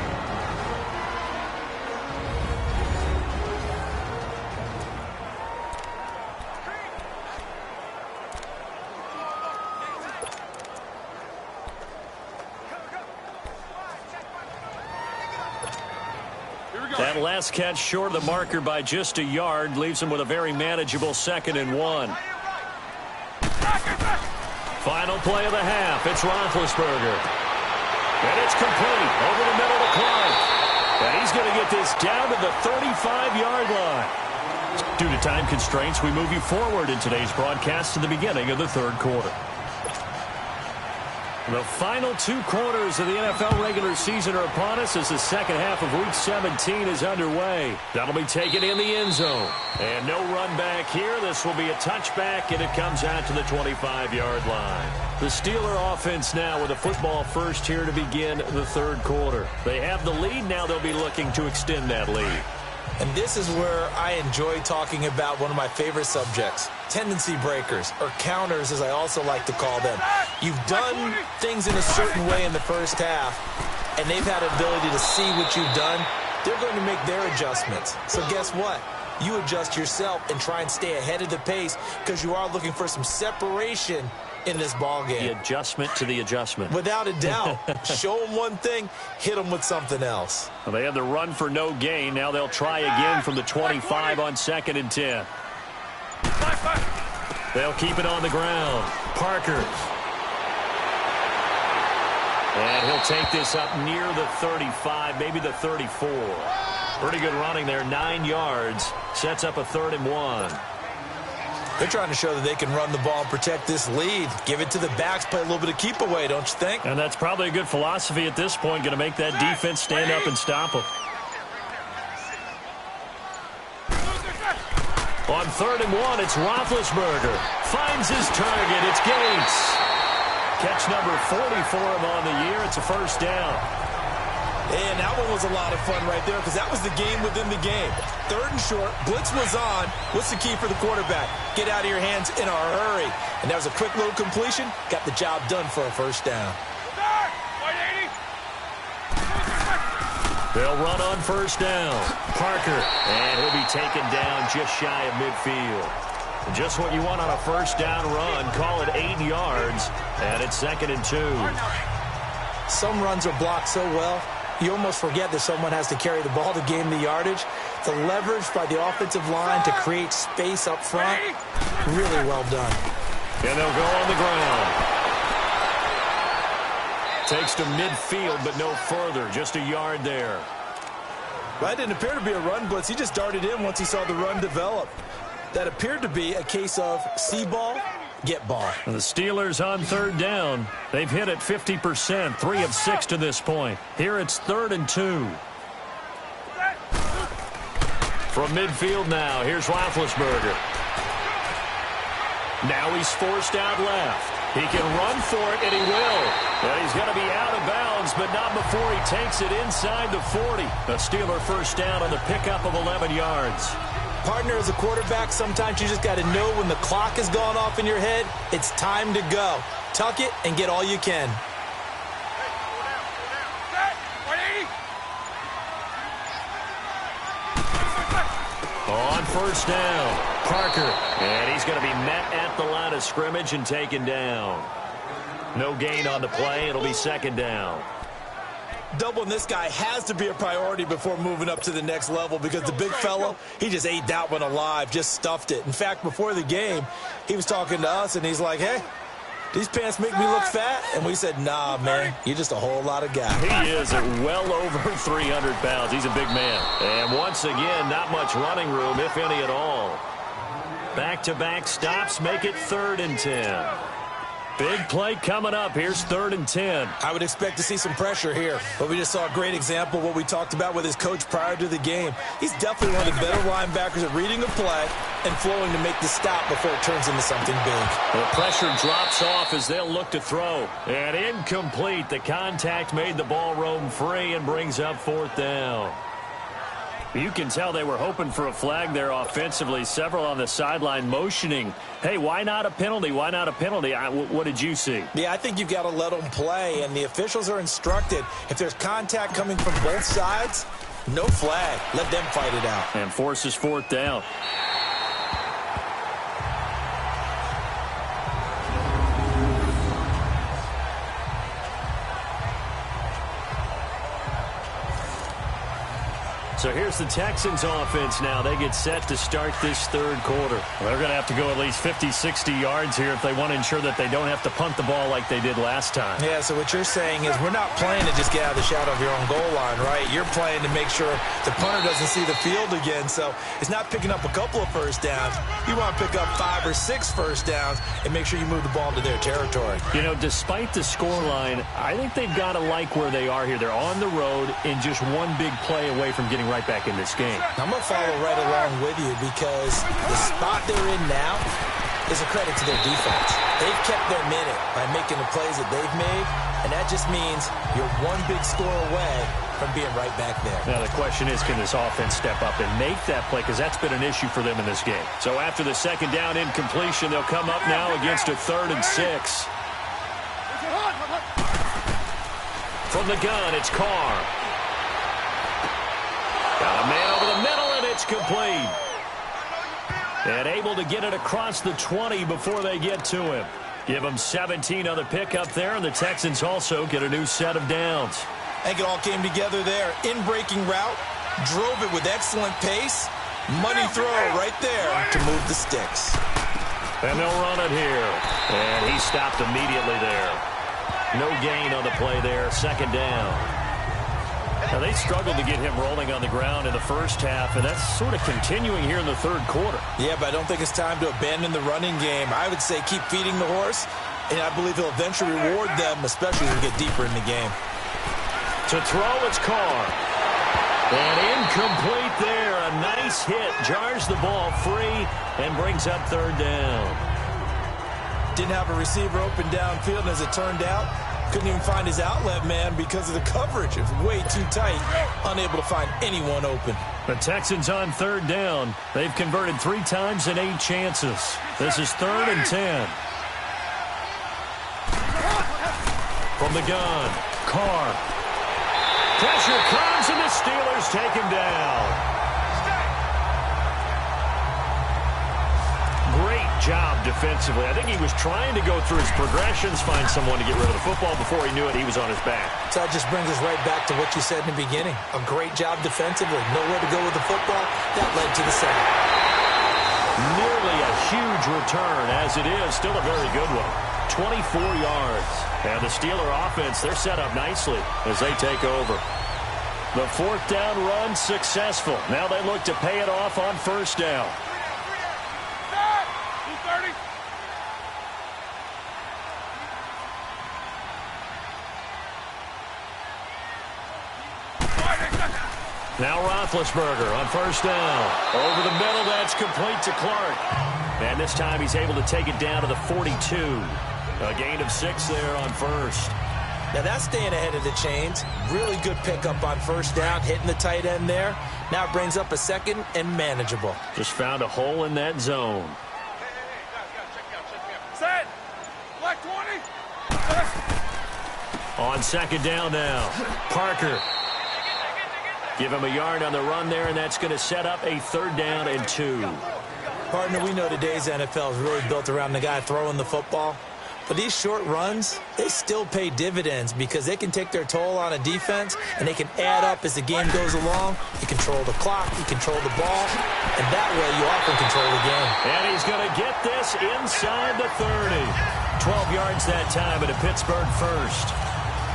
That last catch short of the marker by just a yard leaves him with a very manageable 2nd and 1. Final play of the half. It's Roethlisberger. And it's complete over the middle to Clark. And he's going to get this down to the 35-yard line. Due to time constraints, we move you forward in today's broadcast to the beginning of the 3rd quarter. The final 2 quarters of the NFL regular season are upon us as the second half of Week 17 is underway. That'll be taken in the end zone. And no run back here. This will be a touchback, and it comes out to the 25-yard line. The Steeler offense now with a football first here to begin the third quarter. They have the lead. Now they'll be looking to extend that lead. And this is where I enjoy talking about one of my favorite subjects, tendency breakers, or counters as I also like to call them. You've done things in a certain way in the first half, and they've had an ability to see what you've done. They're going to make their adjustments. So guess what? You adjust yourself and try and stay ahead of the pace because you are looking for some separation in this ball game. The adjustment to the adjustment. Without a doubt. Show them one thing, hit them with something else. Well, they have the run for no gain. Now they'll try again from the 25 on 2nd and 10. They'll keep it on the ground. Parker. And he'll take this up near the 35, maybe the 34. Pretty good running there, 9 yards. Sets up a 3rd and 1. They're trying to show that they can run the ball and protect this lead. Give it to the backs, play a little bit of keep away, don't you think? And that's probably a good philosophy at this point, going to make that defense stand up and stop them. On 3rd and 1, it's Roethlisberger. Finds his target. It's Gates. Catch number 40 for him on the year. It's a first down. And that one was a lot of fun right there because that was the game within the game. 3rd and short, blitz was on. What's the key for the quarterback? Get out of your hands in a hurry. And that was a quick little completion. Got the job done for a first down. They'll run on first down. Parker, and he'll be taken down just shy of midfield. Just what you want on a first down run. Call it 8 yards, and it's 2nd and 2. Some runs are blocked so well, you almost forget that someone has to carry the ball to gain the yardage. The leverage by the offensive line to create space up front, really well done. And they'll go on the ground. Takes to midfield, but no further. Just a yard there. That didn't appear to be a run blitz. He just darted in once he saw the run develop. That appeared to be a case of see ball, get ball. And the Steelers on 3rd down. They've hit it 50%, 3 of 6 to this point. Here it's 3rd and 2. From midfield now, here's Roethlisberger. Now he's forced out left. He can run for it, and he will. And he's going to be out of bounds, but not before he takes it inside the 40. A Steeler first down on the pickup of 11 yards. Partner, as a quarterback, sometimes you just got to know when the clock has gone off in your head, it's time to go. Tuck it and get all you can. On first down, Parker, and he's going to be met at the line of scrimmage and taken down. No gain on the play. It'll be 2nd down. Doubling this guy has to be a priority before moving up to the next level because the big fella, he just ate that one alive, just stuffed it. In fact, before the game, he was talking to us, and he's like, hey, these pants make me look fat? And we said, nah, man, you're just a whole lot of guy. He is at well over 300 pounds. He's a big man. And once again, not much running room, if any at all. Back-to-back stops make it 3rd and 10. Big play coming up. Here's 3rd and 10. I would expect to see some pressure here, but we just saw a great example of what we talked about with his coach prior to the game. He's definitely one of the better linebackers at reading a play and flowing to make the stop before it turns into something big. The pressure drops off as they'll look to throw. And incomplete. The contact made the ball roam free and brings up 4th down. You can tell they were hoping for a flag there offensively. Several on the sideline motioning. Hey, why not a penalty? Why not a penalty? What did you see? Yeah, I think you've got to let them play, and the officials are instructed. If there's contact coming from both sides, no flag. Let them fight it out. And forces 4th down. So here's the Texans offense now. They get set to start this third quarter. Well, they're going to have to go at least 50, 60 yards here if they want to ensure that they don't have to punt the ball like they did last time. Yeah, so what you're saying is we're not playing to just get out of the shadow of your own goal line, right? You're playing to make sure the punter doesn't see the field again. So it's not picking up a couple of first downs. You want to pick up 5 or 6 first downs and make sure you move the ball into their territory. You know, despite the scoreline, I think they've got to like where they are here. They're on the road and just one big play away from getting right back in this game. I'm going to follow right along with you because the spot they're in now is a credit to their defense. They've kept their minute by making the plays that they've made, and that just means you're one big score away from being right back there. Now the question is, can this offense step up and make that play? Because that's been an issue for them in this game. So after the second down incompletion, they'll come up now against a 3rd and 6. From the gun, it's Carr. Got a man over the middle, and it's complete. And able to get it across the 20 before they get to him. Give them 17 on the pickup there, and the Texans also get a new set of downs. I think it all came together there. In-breaking route, drove it with excellent pace. Money throw right there to move the sticks. And they'll run it here. And he stopped immediately there. No gain on the play there, 2nd down. Now, they struggled to get him rolling on the ground in the first half, and that's sort of continuing here in the third quarter. Yeah, but I don't think it's time to abandon the running game. I would say keep feeding the horse, and I believe he'll eventually reward them, especially as we get deeper in the game. To throw, it's Carr. And incomplete there. A nice hit. Jars the ball free and brings up 3rd down. Didn't have a receiver open downfield, and as it turned out, couldn't even find his outlet man because of the coverage. It's way too tight. Unable to find anyone open. The Texans on 3rd down. They've converted 3 times in 8 chances. This is 3rd and 10. From the gun, Carr. Pressure comes, and the Steelers take him down. Great job defensively. I think he was trying to go through his progressions, find someone to get rid of the football. Before he knew it, he was on his back. So that just brings us right back to what you said in the beginning. A great job defensively. Nowhere to go with the football. That led to the sack. Nearly a huge return, as it is. Still a very good one. 24 yards. And the Steeler offense, they're set up nicely as they take over. The 4th down run successful. Now they look to pay it off on 1st down. Now Roethlisberger on 1st down. Over the middle, that's complete to Clark. And this time he's able to take it down to the 42. A gain of 6 there on 1st. Now that's staying ahead of the chains. Really good pickup on 1st down, hitting the tight end there. Now it brings up a 2nd and manageable. Just found a hole in that zone. Set. Black 20. On 2nd down now. Parker. Give him a yard on the run there, and that's going to set up a 3rd down and 2. Partner, we know today's NFL is really built around the guy throwing the football. But these short runs, they still pay dividends because they can take their toll on a defense, and they can add up as the game goes along. You control the clock, you control the ball, and that way you often control the game. And he's going to get this inside the 30. 12 yards that time at a Pittsburgh 1st.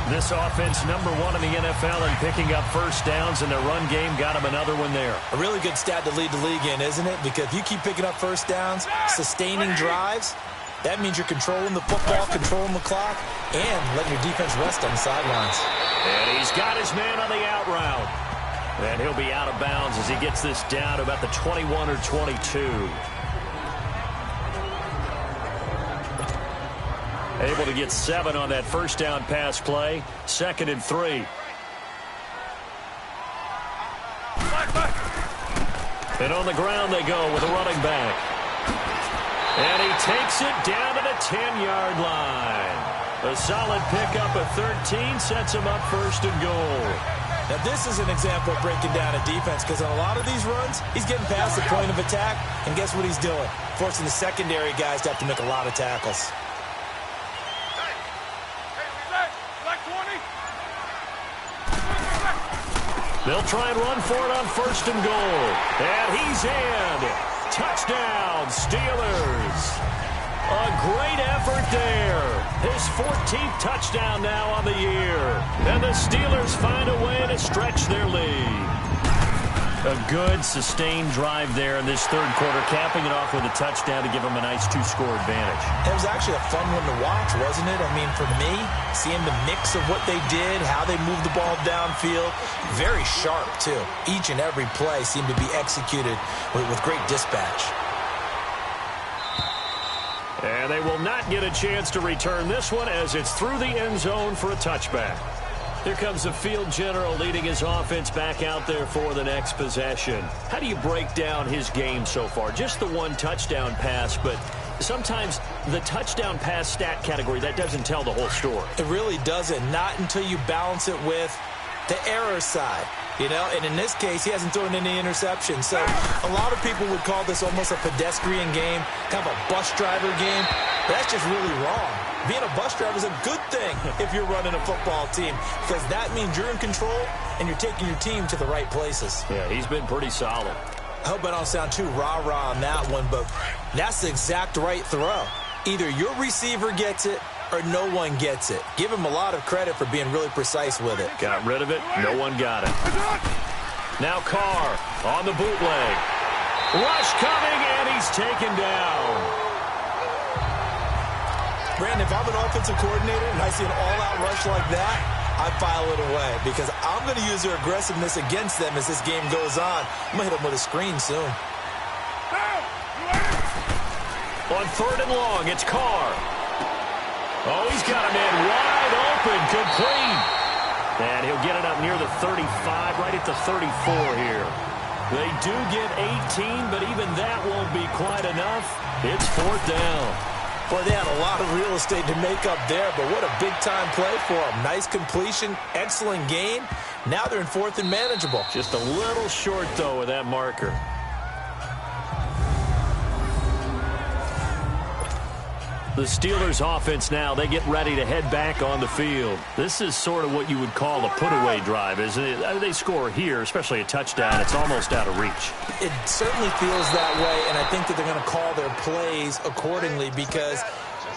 This offense #1 in the NFL in picking up 1st downs, and their run game got him another one there. A really good stat to lead the league in, isn't it? Because if you keep picking up 1st downs, sustaining drives, that means you're controlling the football, controlling the clock, and letting your defense rest on the sidelines. And he's got his man on the out route. And he'll be out of bounds as he gets this down to about the 21 or 22. Able to get 7 on that 1st down pass play. 2nd and 3. And on the ground they go with a running back. And he takes it down to the 10-yard line. A solid pickup of 13 sets him up 1st and goal. Now this is an example of breaking down a defense because on a lot of these runs, he's getting past the point of attack, and guess what he's doing? Forcing the secondary guys to have to make a lot of tackles. They'll try and run for it on 1st and goal. And he's in. Touchdown, Steelers. A great effort there. His 14th touchdown now on the year. And the Steelers find a way to stretch their lead. A good, sustained drive there in this third quarter, capping it off with a touchdown to give them a nice 2-score advantage. It was actually a fun one to watch, wasn't it? I mean, for me, seeing the mix of what they did, how they moved the ball downfield, very sharp, too. Each and every play seemed to be executed with great dispatch. And they will not get a chance to return this one as it's through the end zone for a touchback. Here comes the field general leading his offense back out there for the next possession. How do you break down his game so far? Just the one touchdown pass, but sometimes the touchdown pass stat category, that doesn't tell the whole story. It really doesn't. Not until you balance it with the error side. You know, and in this case, he hasn't thrown any interceptions. So a lot of people would call this almost a pedestrian game, kind of a bus driver game. But that's just really wrong. Being a bus driver is a good thing if you're running a football team, because that means you're in control and you're taking your team to the right places. Yeah, he's been pretty solid. I hope I don't sound too rah-rah on that one, but that's the exact right throw. Either your receiver gets it or no one gets it. Give him a lot of credit for being really precise with it. Got rid of it. No one got it. Now Carr on the bootleg. Rush coming, and he's taken down. Brandon, if I'm an offensive coordinator and I see an all-out rush like that, I file it away because I'm going to use their aggressiveness against them as this game goes on. I'm going to hit them with a screen soon. On 3rd and long, it's Carr. Oh, he's got a man wide open, complete. And he'll get it up near the 35, right at the 34 here. They do get 18, but even that won't be quite enough. It's 4th down. Boy, they had a lot of real estate to make up there, but what a big-time play for them. Nice completion, excellent gain. Now they're in 4th and manageable. Just a little short, though, with that marker. The Steelers offense now, they get ready to head back on the field. This is sort of what you would call a put-away drive, isn't it? They score here, especially a touchdown. It's almost out of reach. It certainly feels that way, and I think that they're going to call their plays accordingly because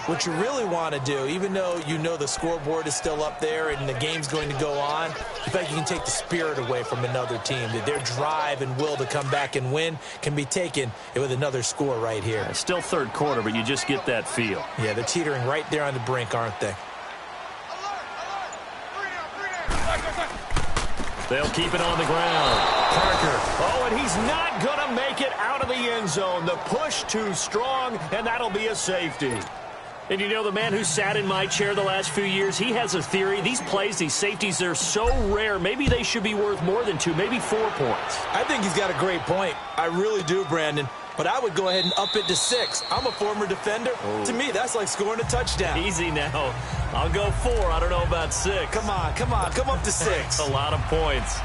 what you really want to do, even though you know the scoreboard is still up there and the game's going to go on, in fact, you can take the spirit away from another team. Their drive and will to come back and win can be taken with another score right here. It's still 3rd quarter, but you just get that feel. Yeah, they're teetering right there on the brink, aren't they? They'll keep it on the ground. Parker. Oh, and he's not going to make it out of the end zone. The push too strong, and that'll be a safety. And you know, the man who sat in my chair the last few years, he has a theory. These plays, these safeties, they're so rare. Maybe they should be worth more than 2, maybe 4 points. I think he's got a great point. I really do, Brandon. But I would go ahead and up it to 6. I'm a former defender. Oh. To me, that's like scoring a touchdown. Easy now. I'll go 4. I don't know about 6. Come on. Come up to 6. A lot of points.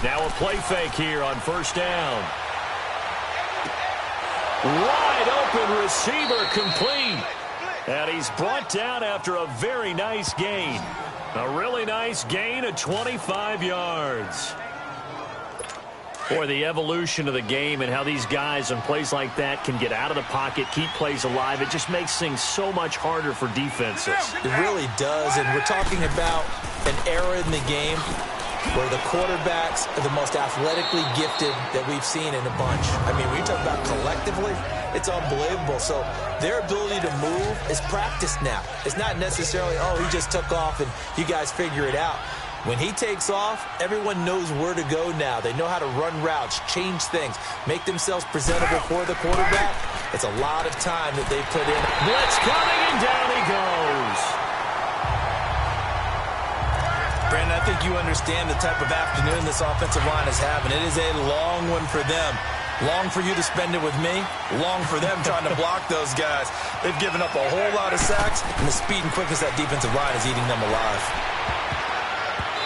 Now a play fake here on 1st down. Wide open receiver complete. And he's brought down after a very nice gain. A really nice gain of 25 yards. Boy, the evolution of the game and how these guys on plays like that can get out of the pocket, keep plays alive, it just makes things so much harder for defenses. It really does, and we're talking about an era in the game where the quarterbacks are the most athletically gifted that we've seen in a bunch. I mean, when you talk about collectively, it's unbelievable. So their ability to move is practiced now. It's not necessarily, oh, he just took off and you guys figure it out. When he takes off, everyone knows where to go now. They know how to run routes, change things, make themselves presentable for the quarterback. It's a lot of time that they put in. Blitz coming, and down he goes. Brandon, I think you understand the type of afternoon this offensive line is having. It is a long one for them. Long for you to spend it with me. Long for them trying to block those guys. They've given up a whole lot of sacks, and the speed and quickness of that defensive line is eating them alive.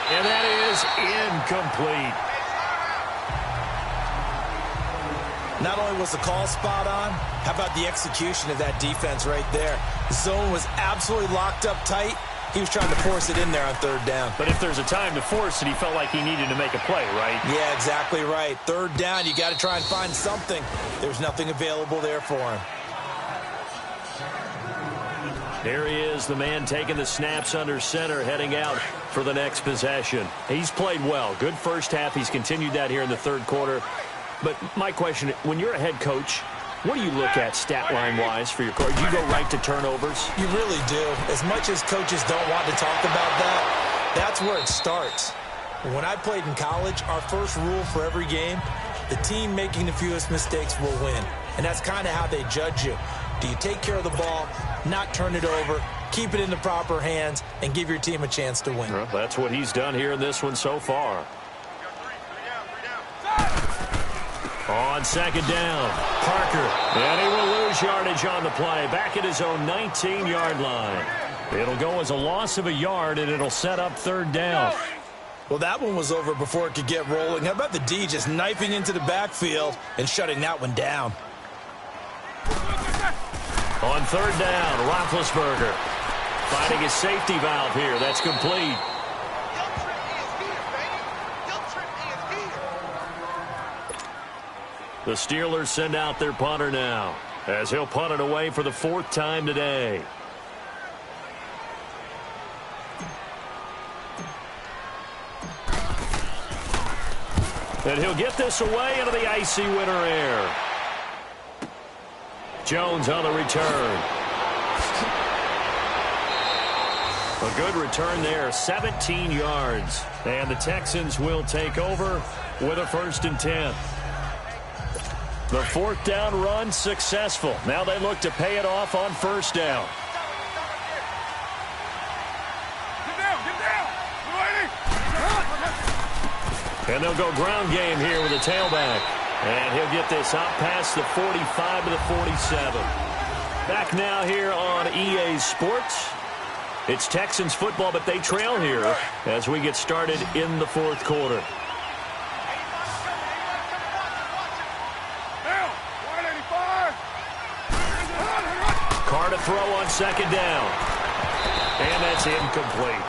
And that is incomplete. Not only was the call spot on, how about the execution of that defense right there? The zone was absolutely locked up tight. He was trying to force it in there on third down. But if there's a time to force it, he felt like he needed to make a play, right? Yeah, exactly right. Third down, you got to try and find something. There's nothing available there for him. Here he is, the man taking the snaps under center, heading out for the next possession. He's played well. Good first half. He's continued that here in the third quarter. But my question, when you're a head coach, what do you look at stat line-wise for your coach? Do you go right to turnovers? You really do. As much as coaches don't want to talk about that, that's where it starts. When I played in college, our first rule for every game, the team making the fewest mistakes will win. And that's kind of how they judge you. Do you take care of the ball, not turn it over, keep it in the proper hands, and give your team a chance to win? Well, that's what he's done here in this one so far. On second down, Parker, and he will lose yardage on the play, back at his own 19-yard line. It'll go as a loss of a yard, and it'll set up third down. Well, that one was over before it could get rolling. How about the D just knifing into the backfield and shutting that one down? On third down, Roethlisberger finding his safety valve here. That's complete. The Steelers send out their punter now, as he'll punt it away for the fourth time today. And he'll get this away into the icy winter air. Jones on the return. A good return there, 17 yards. And the Texans will take over with a 1st and 10. The fourth down run successful. Now they look to pay it off on first down. And they'll go ground game here with a tailback. And he'll get this out past the 45 to the 47. Back now here on EA Sports. It's Texans football, but they trail here as we get started in the fourth quarter. Carr to throw on second down. And that's incomplete.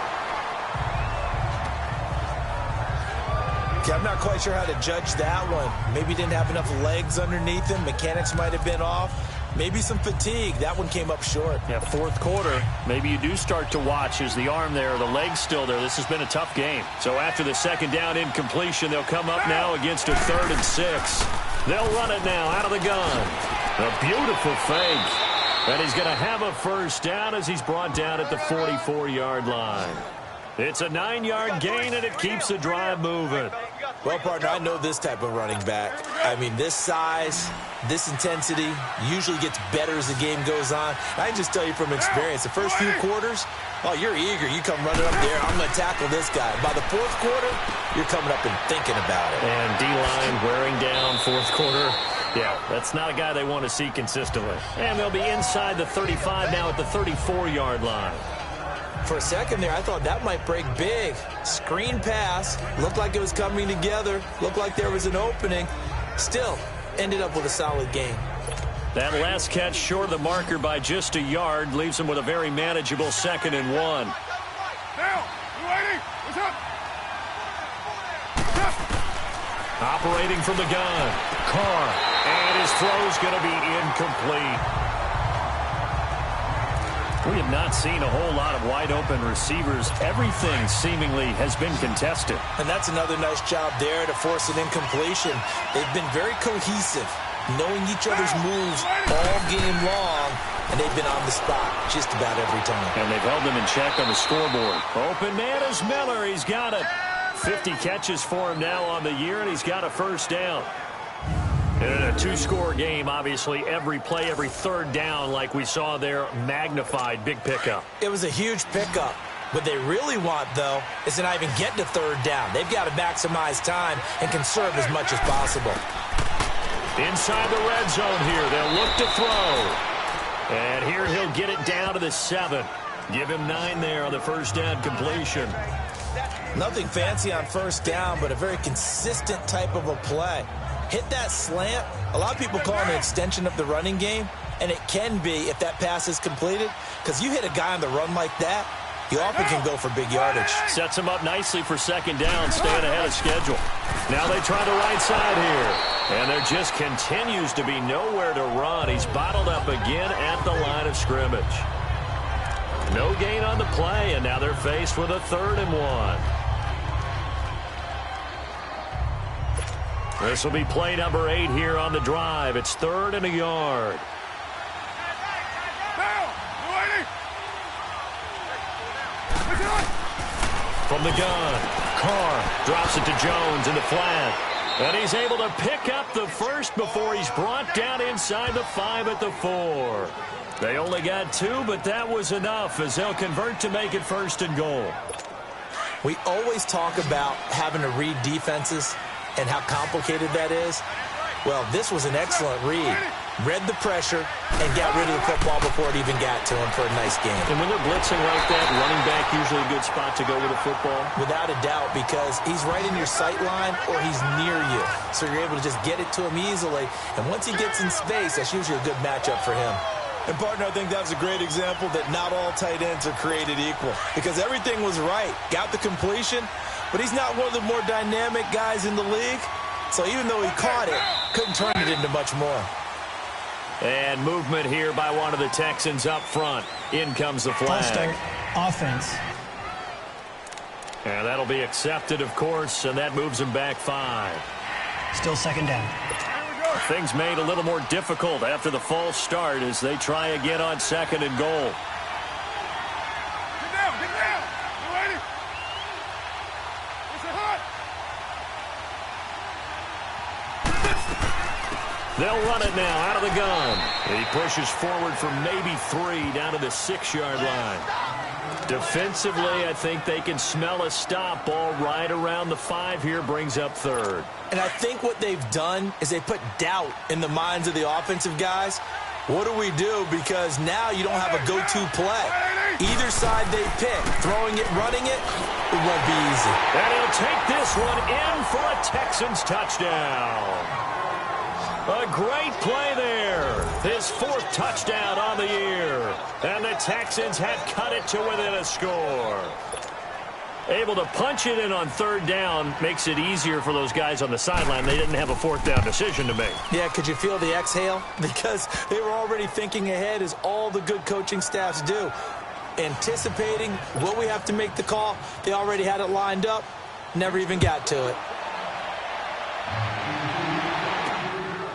I'm not quite sure how to judge that one. Maybe didn't have enough legs underneath him. Mechanics might have been off. Maybe some fatigue. That one came up short. Yeah, fourth quarter, maybe you do start to watch. Is the arm there, the leg's still there? This has been a tough game. So after the second down incompletion, they'll come up now against a 3rd and 6. They'll run it now out of the gun. A beautiful fake. And he's going to have a first down as he's brought down at the 44-yard line. It's a 9-yard gain, and it keeps the drive moving. Well, partner, I know this type of running back. I mean, this size, this intensity usually gets better as the game goes on. I can just tell you from experience, the first few quarters, oh, you're eager. You come running up there, I'm going to tackle this guy. By the fourth quarter, you're coming up and thinking about it. And D-line wearing down fourth quarter. Yeah, that's not a guy they want to see consistently. And they'll be inside the 35 now at the 34-yard line. For a second there, I thought that might break big. Screen pass. Looked like it was coming together. Looked like there was an opening. Still, ended up with a solid game. That last catch short of the marker by just a yard leaves him with a very manageable 2nd and 1. Now, you waiting? What's up? Operating from the gun. Carr. And his throw's going to be incomplete. We have not seen a whole lot of wide-open receivers. Everything seemingly has been contested. And that's another nice job there to force an incompletion. They've been very cohesive, knowing each other's moves all game long, and they've been on the spot just about every time. And they've held them in check on the scoreboard. Open man is Miller. He's got it. 50 catches for him now on the year, and he's got a first down. In a 2-score game, obviously, every play, every third down, like we saw there, magnified, big pickup. It was a huge pickup. What they really want, though, is to not even get to third down. They've got to maximize time and conserve as much as possible. Inside the red zone here, they'll look to throw. And here he'll get it down to the 7. Give him 9 there on the first down completion. Nothing fancy on first down, but a very consistent type of a play. hit that slant. A lot of people call it an extension of the running game, and it can be if that pass is completed, because you hit a guy on the run like that, you often can go for big yardage. Sets him up nicely for second down, staying ahead of schedule. Now they try the right side here, and there just continues to be nowhere to run. He's bottled up again at the line of scrimmage. No gain on the play, and now they're faced with a 3rd and 1. This will be play number 8 here on the drive. It's 3rd and a yard. From the gun, Carr drops it to Jones in the flat. And he's able to pick up the first before he's brought down inside the 5 at the 4. They only got 2, but that was enough as they'll convert to make it 1st and goal. We always talk about having to read defenses and how complicated that is. Well, this was an excellent read. Read the pressure and got rid of the football before it even got to him for a nice game. And when they're blitzing like that, running back usually a good spot to go with the football? Without a doubt, because he's right in your sight line or he's near you. So you're able to just get it to him easily. And once he gets in space, that's usually a good matchup for him. And, partner, I think that was a great example that not all tight ends are created equal. Because everything was right. Got the completion, but he's not one of the more dynamic guys in the league. So even though he caught it, couldn't turn it into much more. And movement here by one of the Texans up front. In comes the flag. False start, offense. And that'll be accepted, of course, and that moves him back 5. Still 2nd down. Things made a little more difficult after the false start as they try again on 2nd and goal. Get down, get down. You ready? It's a hot. They'll run it now out of the gun. He pushes forward for maybe 3 down to the 6-yard line. Defensively, I think they can smell a stop. Ball right around the 5 here, brings up 3rd. And I think what they've done is they put doubt in the minds of the offensive guys. What do we do? Because now you don't have a go-to play. Either side they pick, throwing it, running it, it won't be easy. And he'll take this one in for a Texans touchdown. A great play there. His 4th touchdown on the year. And the Texans have cut it to within a score. Able to punch it in on 3rd down makes it easier for those guys on the sideline. They didn't have a 4th down decision to make. Yeah, could you feel the exhale? Because they were already thinking ahead, as all the good coaching staffs do. Anticipating, will we have to make the call? They already had it lined up. Never even got to it.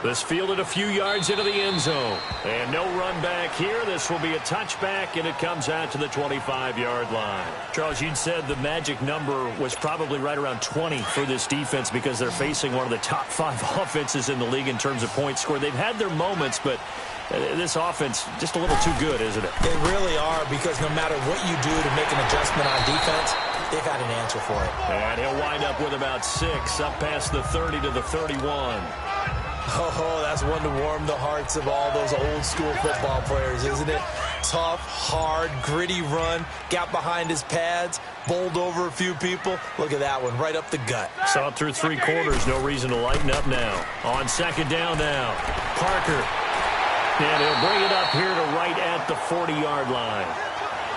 This fielded a few yards into the end zone. And no run back here. This will be a touchback, and it comes out to the 25-yard line. Charles, you'd said the magic number was probably right around 20 for this defense because they're facing one of the top 5 offenses in the league in terms of points scored. They've had their moments, but this offense just a little too good, isn't it? They really are, because no matter what you do to make an adjustment on defense, they've got an answer for it. And he'll wind up with about 6 up past the 30 to the 31. Oh, that's one to warm the hearts of all those old school football players, isn't it? Tough, hard, gritty run, got behind his pads, bowled over a few people. Look at that one, right up the gut. Saw it through 3 quarters, no reason to lighten up now. On 2nd down now, Parker. And he'll bring it up here to right at the 40-yard line.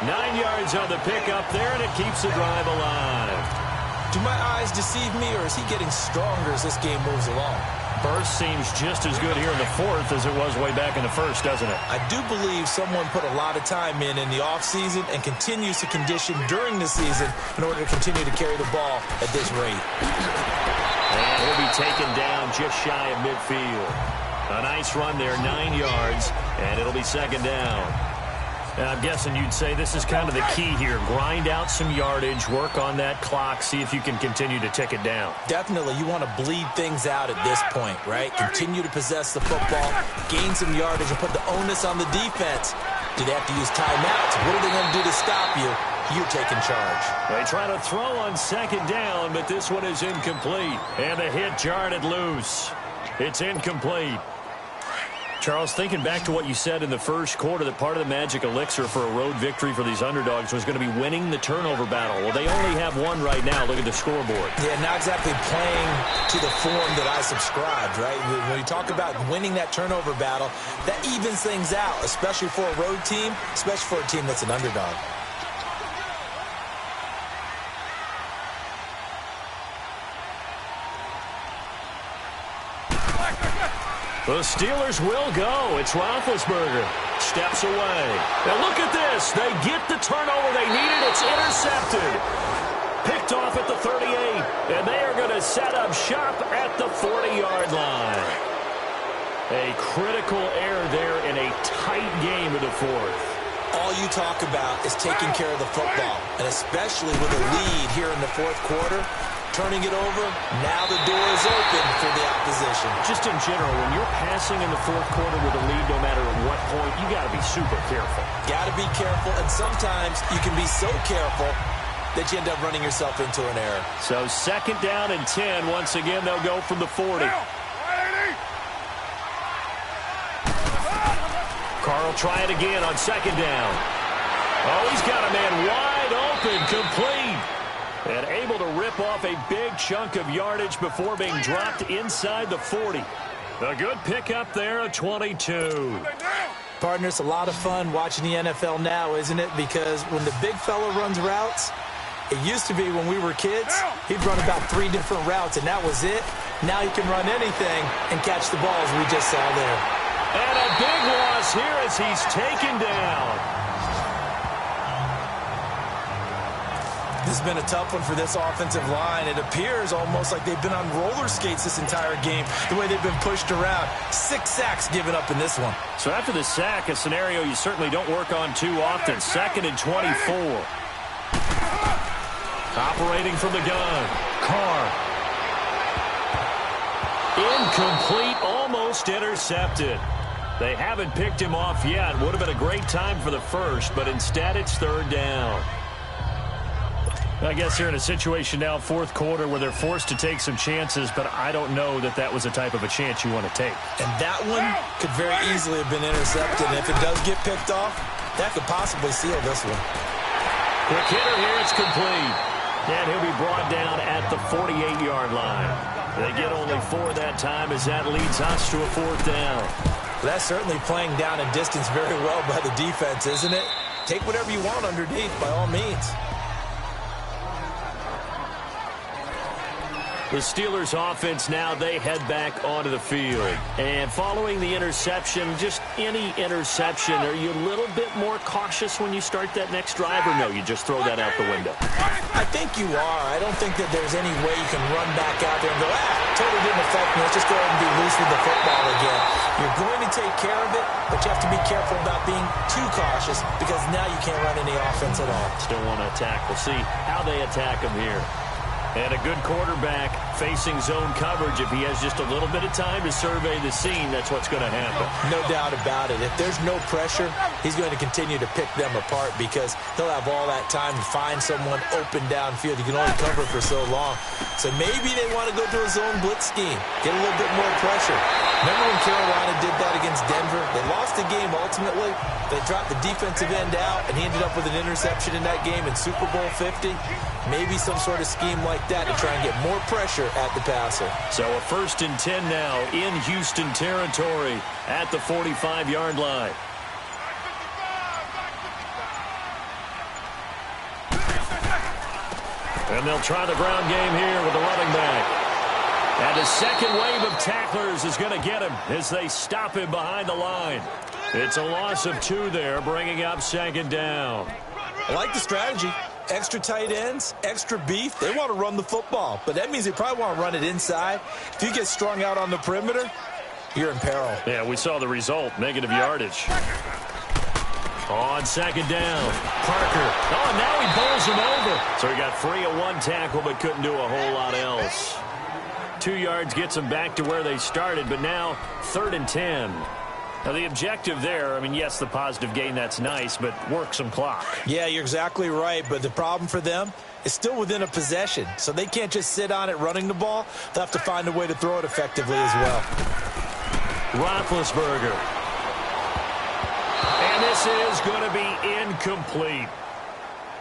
9 yards on the pickup there, and it keeps the drive alive. Do my eyes deceive me, or is he getting stronger as this game moves along? Burst seems just as good here in the 4th as it was way back in the 1st, doesn't it? I do believe someone put a lot of time in the offseason and continues to condition during the season in order to continue to carry the ball at this rate. And he'll be taken down just shy of midfield. A nice run there, 9 yards, and it'll be 2nd down. And I'm guessing you'd say this is kind of the key here. Grind out some yardage, work on that clock, see if you can continue to tick it down. Definitely. You want to bleed things out at this point, right? Continue to possess the football, gain some yardage, and put the onus on the defense. Do they have to use timeouts? What are they going to do to stop you? You're taking charge. They try to throw on 2nd down, but this one is incomplete. And the hit jarred it loose. It's incomplete. Charles, thinking back to what you said in the first quarter, that part of the magic elixir for a road victory for these underdogs was going to be winning the turnover battle. Well, they only have one right now. Look at the scoreboard. Yeah, not exactly playing to the form that I subscribed, right? When you talk about winning that turnover battle, that evens things out, especially for a road team, especially for a team that's an underdog. The Steelers will go. It's Roethlisberger. Steps away. Now look at this. They get the turnover they needed. It's intercepted. Picked off at the 38. And they are going to set up shop at the 40-yard line. A critical error there in a tight game in the fourth. All you talk about is taking care of the football, and especially with a lead here in the fourth quarter. Turning it over, now the door is open for the opposition. Just in general, when you're passing in the fourth quarter with a lead, no matter at what point, you got to be super careful. Got to be careful, and sometimes you can be so careful that you end up running yourself into an error. So 2nd down and 10. Once again, they'll go from the 40. Carl try it again on 2nd down. Oh, he's got a man wide open, complete. And able to rip off a big chunk of yardage before being dropped inside the 40. A good pickup there, a 22. Partner, it's a lot of fun watching the NFL now, isn't it? Because when the big fella runs routes, it used to be when we were kids, he'd run about 3 different routes, and that was it. Now he can run anything and catch the balls we just saw there. And a big loss here as he's taken down. This has been a tough one for this offensive line. It appears almost like they've been on roller skates this entire game, the way they've been pushed around. 6 sacks given up in this one. So after the sack, a scenario you certainly don't work on too often. 2nd and 24. Operating from the gun. Carr. Incomplete, almost intercepted. They haven't picked him off yet. Would have been a great time for the first, but instead it's 3rd down. I guess they're in a situation now, 4th quarter, where they're forced to take some chances, but I don't know that that was a type of a chance you want to take. And that one could very easily have been intercepted. And if it does get picked off, that could possibly seal this one. Quick hitter here, it's complete. And he'll be brought down at the 48-yard line. They get only 4 that time as that leads us to a 4th down. That's certainly playing down and distance very well by the defense, isn't it? Take whatever you want underneath, by all means. The Steelers offense now, they head back onto the field. And following the interception, just any interception, are you a little bit more cautious when you start that next drive, or no, you just throw that out the window? I think you are. I don't think that there's any way you can run back out there and go, totally didn't affect me. Let's just go ahead and be loose with the football again. You're going to take care of it, but you have to be careful about being too cautious because now you can't run any offense at all. Still want to attack. We'll see how they attack him here. And a good quarterback facing zone coverage. If he has just a little bit of time to survey the scene, that's what's going to happen. No doubt about it. If there's no pressure, he's going to continue to pick them apart because he'll have all that time to find someone open downfield. You can only cover for so long. So maybe they want to go to a zone blitz scheme, get a little bit more pressure. Remember when Carolina did that against Denver? They lost the game ultimately. They dropped the defensive end out, and he ended up with an interception in that game in Super Bowl 50. Maybe some sort of scheme like that to try and get more pressure at the passer. So a 1st and 10 now in Houston territory at the 45-yard line. And they'll try the ground game here with the running back. And a second wave of tacklers is going to get him as they stop him behind the line. It's a loss of 2 there, bringing up 2nd down. I like the strategy. Extra tight ends, extra beef. They want to run the football, but that means they probably want to run it inside. If you get strung out on the perimeter, you're in peril. Yeah, we saw the result, negative yardage. On 2nd down, Parker. Oh, now he bowls him over. So he got free of 1 tackle, but couldn't do a whole lot else. 2 yards gets them back to where they started, but now 3rd and 10. Now, the objective there, I mean, yes, the positive gain, that's nice, but work some clock. Yeah, you're exactly right, but the problem for them is still within a possession, so they can't just sit on it running the ball. They'll have to find a way to throw it effectively as well. Roethlisberger this is going to be incomplete.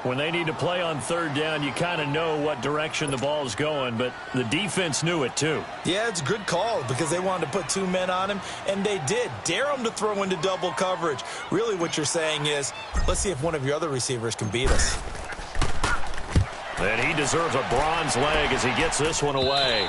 When they need to play on third down, you kind of know what direction the ball is going, but the defense knew it too. Yeah, it's a good call because they wanted to put 2 men on him, and they did. Dare him to throw into double coverage. Really what you're saying is, let's see if one of your other receivers can beat us. And he deserves a bronze leg as he gets this one away.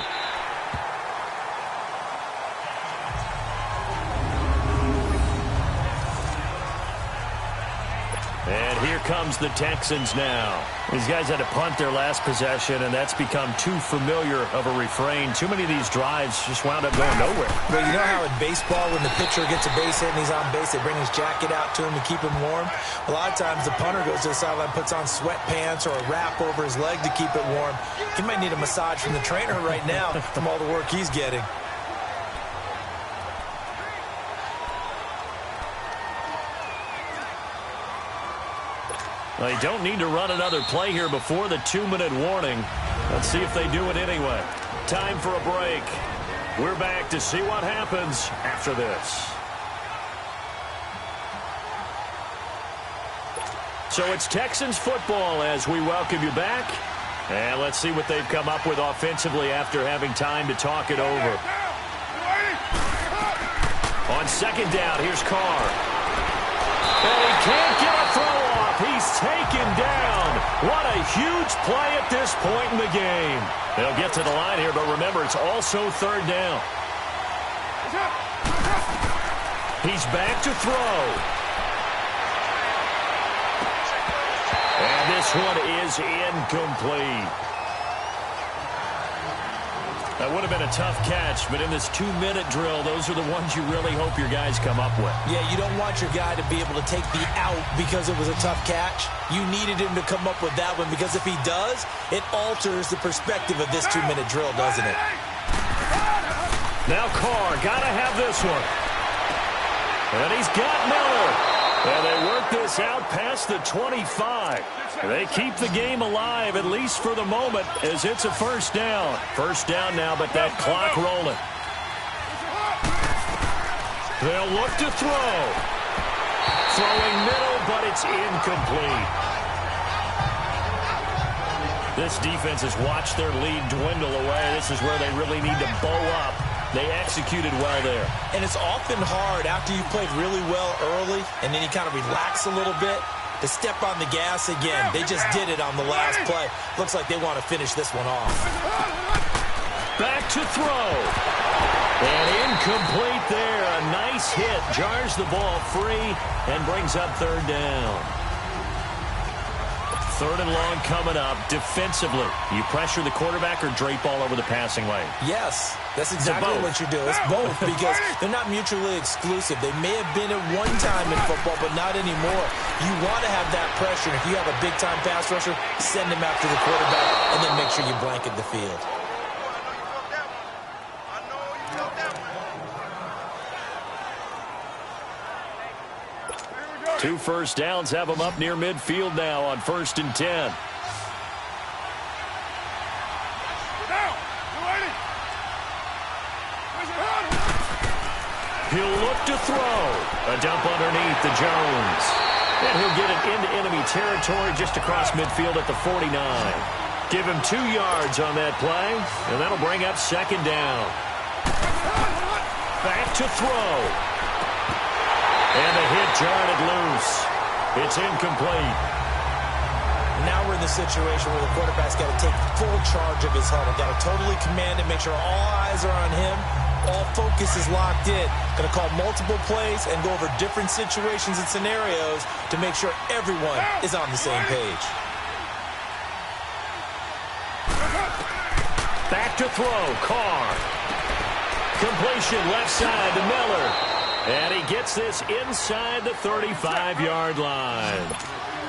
And here comes the Texans now. These guys had to punt their last possession, and that's become too familiar of a refrain. Too many of these drives just wound up going nowhere. But you know how in baseball, when the pitcher gets a base hit and he's on base, they bring his jacket out to him to keep him warm? A lot of times the punter goes to the sideline, puts on sweatpants or a wrap over his leg to keep it warm. He might need a massage from the trainer right now from all the work he's getting. They don't need to run another play here before the 2-minute warning. Let's see if they do it anyway. Time for a break. We're back to see what happens after this. So it's Texans football as we welcome you back. And let's see what they've come up with offensively after having time to talk it over. On second down, here's Carr. And he can't get a throw off. He's taken down. What a huge play at this point in the game. They'll get to the line here, but remember, it's also third down. He's back to throw. And this one is incomplete. That would have been a tough catch, but in this 2-minute drill, those are the ones you really hope your guys come up with. Yeah, you don't want your guy to be able to take the out because it was a tough catch. You needed him to come up with that one because if he does, it alters the perspective of this 2-minute drill, doesn't it? Now Carr, got to have this one. And he's got Miller. And they work this out past the 25. They keep the game alive, at least for the moment, as it's a first down. First down now, but that clock rolling. They'll look to throw. Throwing middle, but it's incomplete. This defense has watched their lead dwindle away. This is where they really need to bow up. They executed well there. And it's often hard after you played really well early and then you kind of relax a little bit to step on the gas again. They just did it on the last play. Looks like they want to finish this one off. Back to throw. And incomplete there. A nice hit. Jars the ball free and brings up third down. Third and long coming up. Defensively, you pressure the quarterback or drape all over the passing lane? Yes, that's exactly what you do. It's both because they're not mutually exclusive. They may have been at one time in football, but not anymore. You want to have that pressure. If you have a big-time pass rusher, send him after the quarterback, and then make sure you blanket the field. Two first downs have them up near midfield now on 1st and 10. He'll look to throw. A dump underneath to Jones. And he'll get it into enemy territory just across midfield at the 49. Give him 2 yards on that play, and that'll bring up second down. Back to throw. And the hit jarred it loose. It's incomplete. Now we're in the situation where the quarterback's got to take full charge of his huddle. Got to totally command it, make sure all eyes are on him. All focus is locked in. Going to call multiple plays and go over different situations and scenarios to make sure everyone is on the same page. Back to throw. Carr. Completion left side to Miller. And he gets this inside the 35-yard line.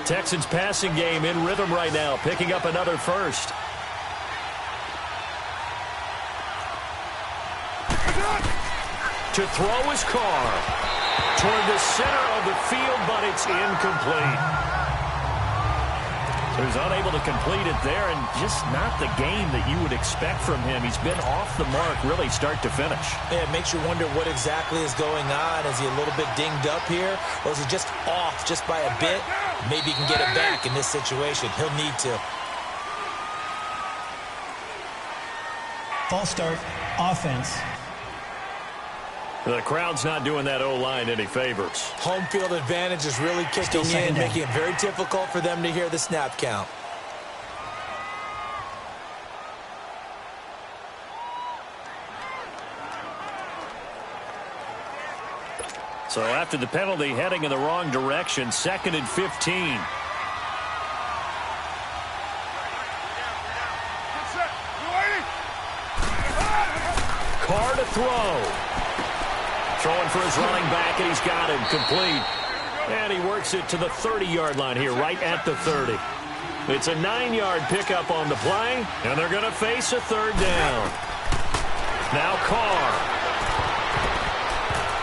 Texans passing game in rhythm right now, picking up another first. To throw his Carr. Toward the center of the field, but it's incomplete. Who's unable to complete it there, and just not the game that you would expect from him. He's been off the mark really start to finish. Yeah, it makes you wonder what exactly is going on. Is he a little bit dinged up here, or is he just off just by a bit? Maybe he can get it back in this situation. He'll need to. False start, offense. The crowd's not doing that O-line any favors. Home field advantage is really kicking in, making it very difficult for them to hear the snap count. So after the penalty, heading in the wrong direction, 2nd and 15. Carr to throw. Throwing for his running back, and he's got him complete. And he works it to the 30-yard line here, right at the 30. It's a 9-yard pickup on the play, and they're going to face a 3rd down. Now Carr.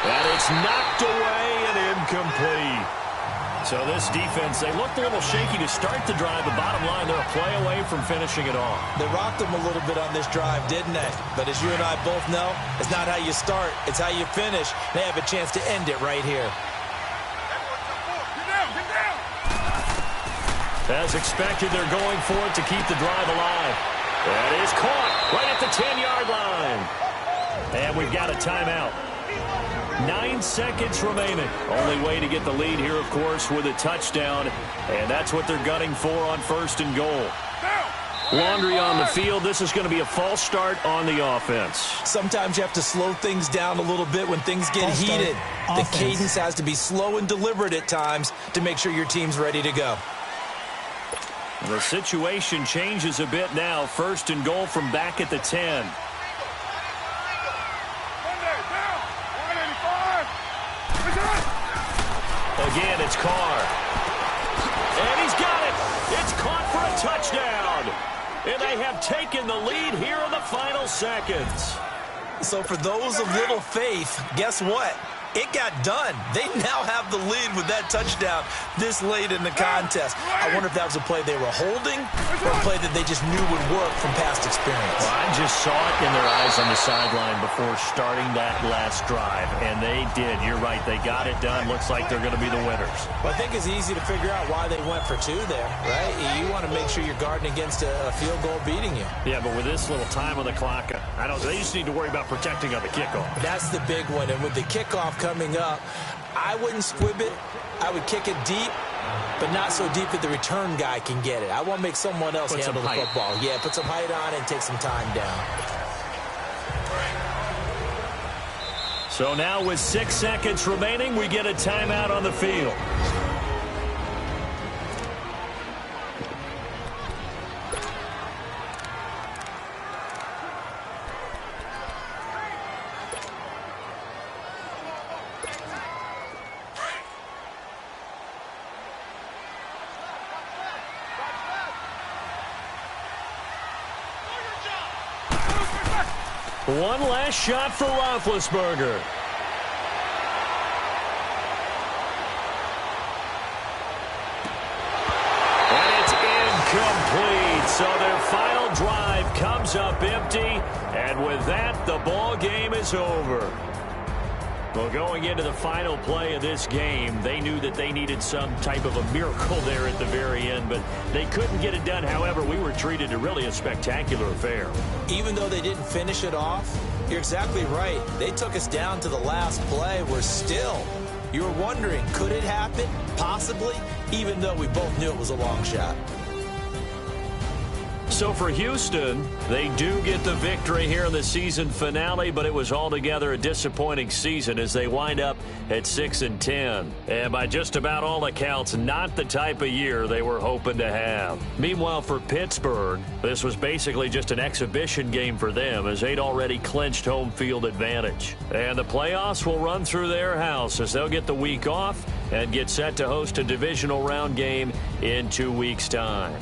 And it's knocked away and incomplete. So this defense, they looked a little shaky to start the drive, but bottom line, they're a play away from finishing it off. They rocked them a little bit on this drive, didn't they? But as you and I both know, it's not how you start, it's how you finish. They have a chance to end it right here. As expected, they're going for it to keep the drive alive. That is caught right at the 10-yard line. And we've got a timeout. 9 seconds remaining. Only way to get the lead here, of course, with a touchdown. And that's what they're gunning for on 1st and goal. Laundry on the field. This is going to be a false start on the offense. Sometimes you have to slow things down a little bit when things get heated. The cadence has to be slow and deliberate at times to make sure your team's ready to go. The situation changes a bit now. 1st and goal from back at the 10. Again, it's Carr. And he's got it. It's caught for a touchdown. And they have taken the lead here in the final seconds. So for those of little faith, guess what? It got done. They now have the lead with that touchdown this late in the contest. I wonder if that was a play they were holding or a play that they just knew would work from past experience. Well, I just saw it in their eyes on the sideline before starting that last drive, and they did. You're right. They got it done. Looks like they're going to be the winners. Well, I think it's easy to figure out why they went for 2 there, right? You want to make sure you're guarding against a field goal beating you. Yeah, but with this little time on the clock, they just need to worry about protecting on the kickoff. That's the big one, and with the kickoff coming up, I wouldn't squib it. I would kick it deep, but not so deep that the return guy can get it. I want to make someone else handle the football. Yeah, put some height on it and take some time down. So now with 6 seconds remaining, we get a timeout on the field. One last shot for Roethlisberger. And it's incomplete. So their final drive comes up empty. And with that, the ball game is over. Well, going into the final play of this game, they knew that they needed some type of a miracle there at the very end, but they couldn't get it done. However, we were treated to really a spectacular affair. Even though they didn't finish it off, you're exactly right. They took us down to the last play. We're still, you were wondering, could it happen? Possibly, even though we both knew it was a long shot. So for Houston, they do get the victory here in the season finale, but it was altogether a disappointing season as they wind up at 6-10. And by just about all accounts, not the type of year they were hoping to have. Meanwhile, for Pittsburgh, this was basically just an exhibition game for them as they'd already clinched home field advantage. And the playoffs will run through their house as they'll get the week off and get set to host a divisional round game in 2 weeks' time.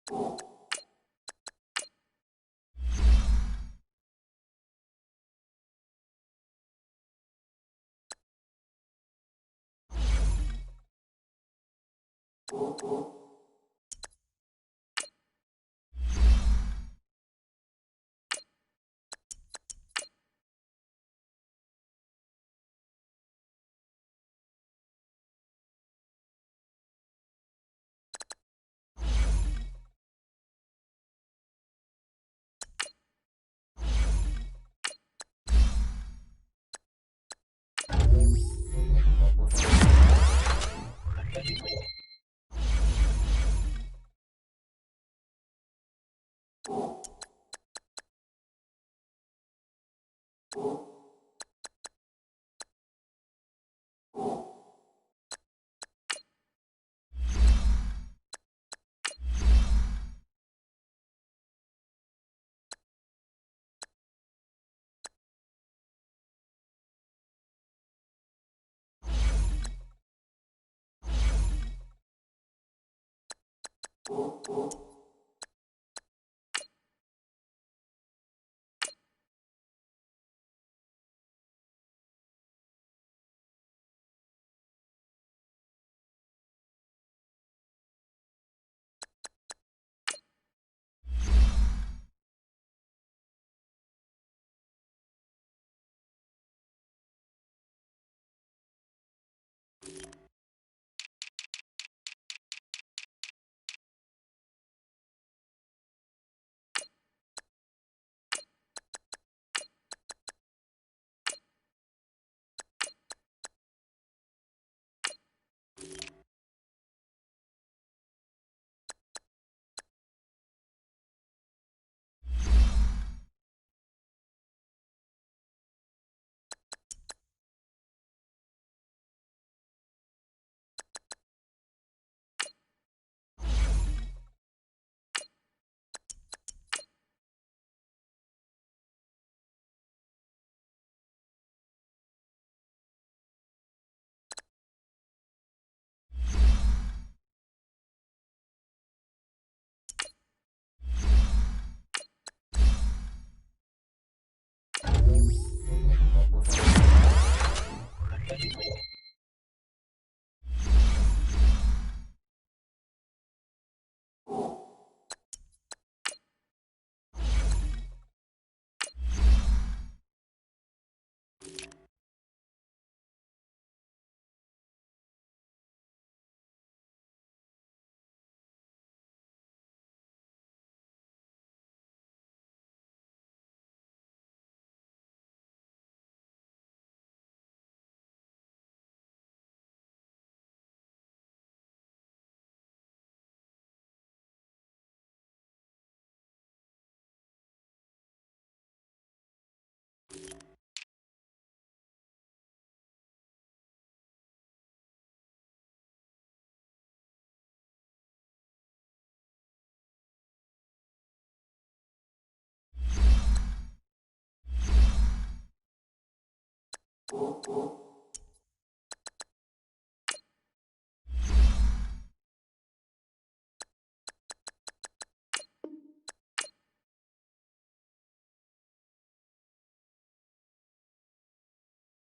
Cool.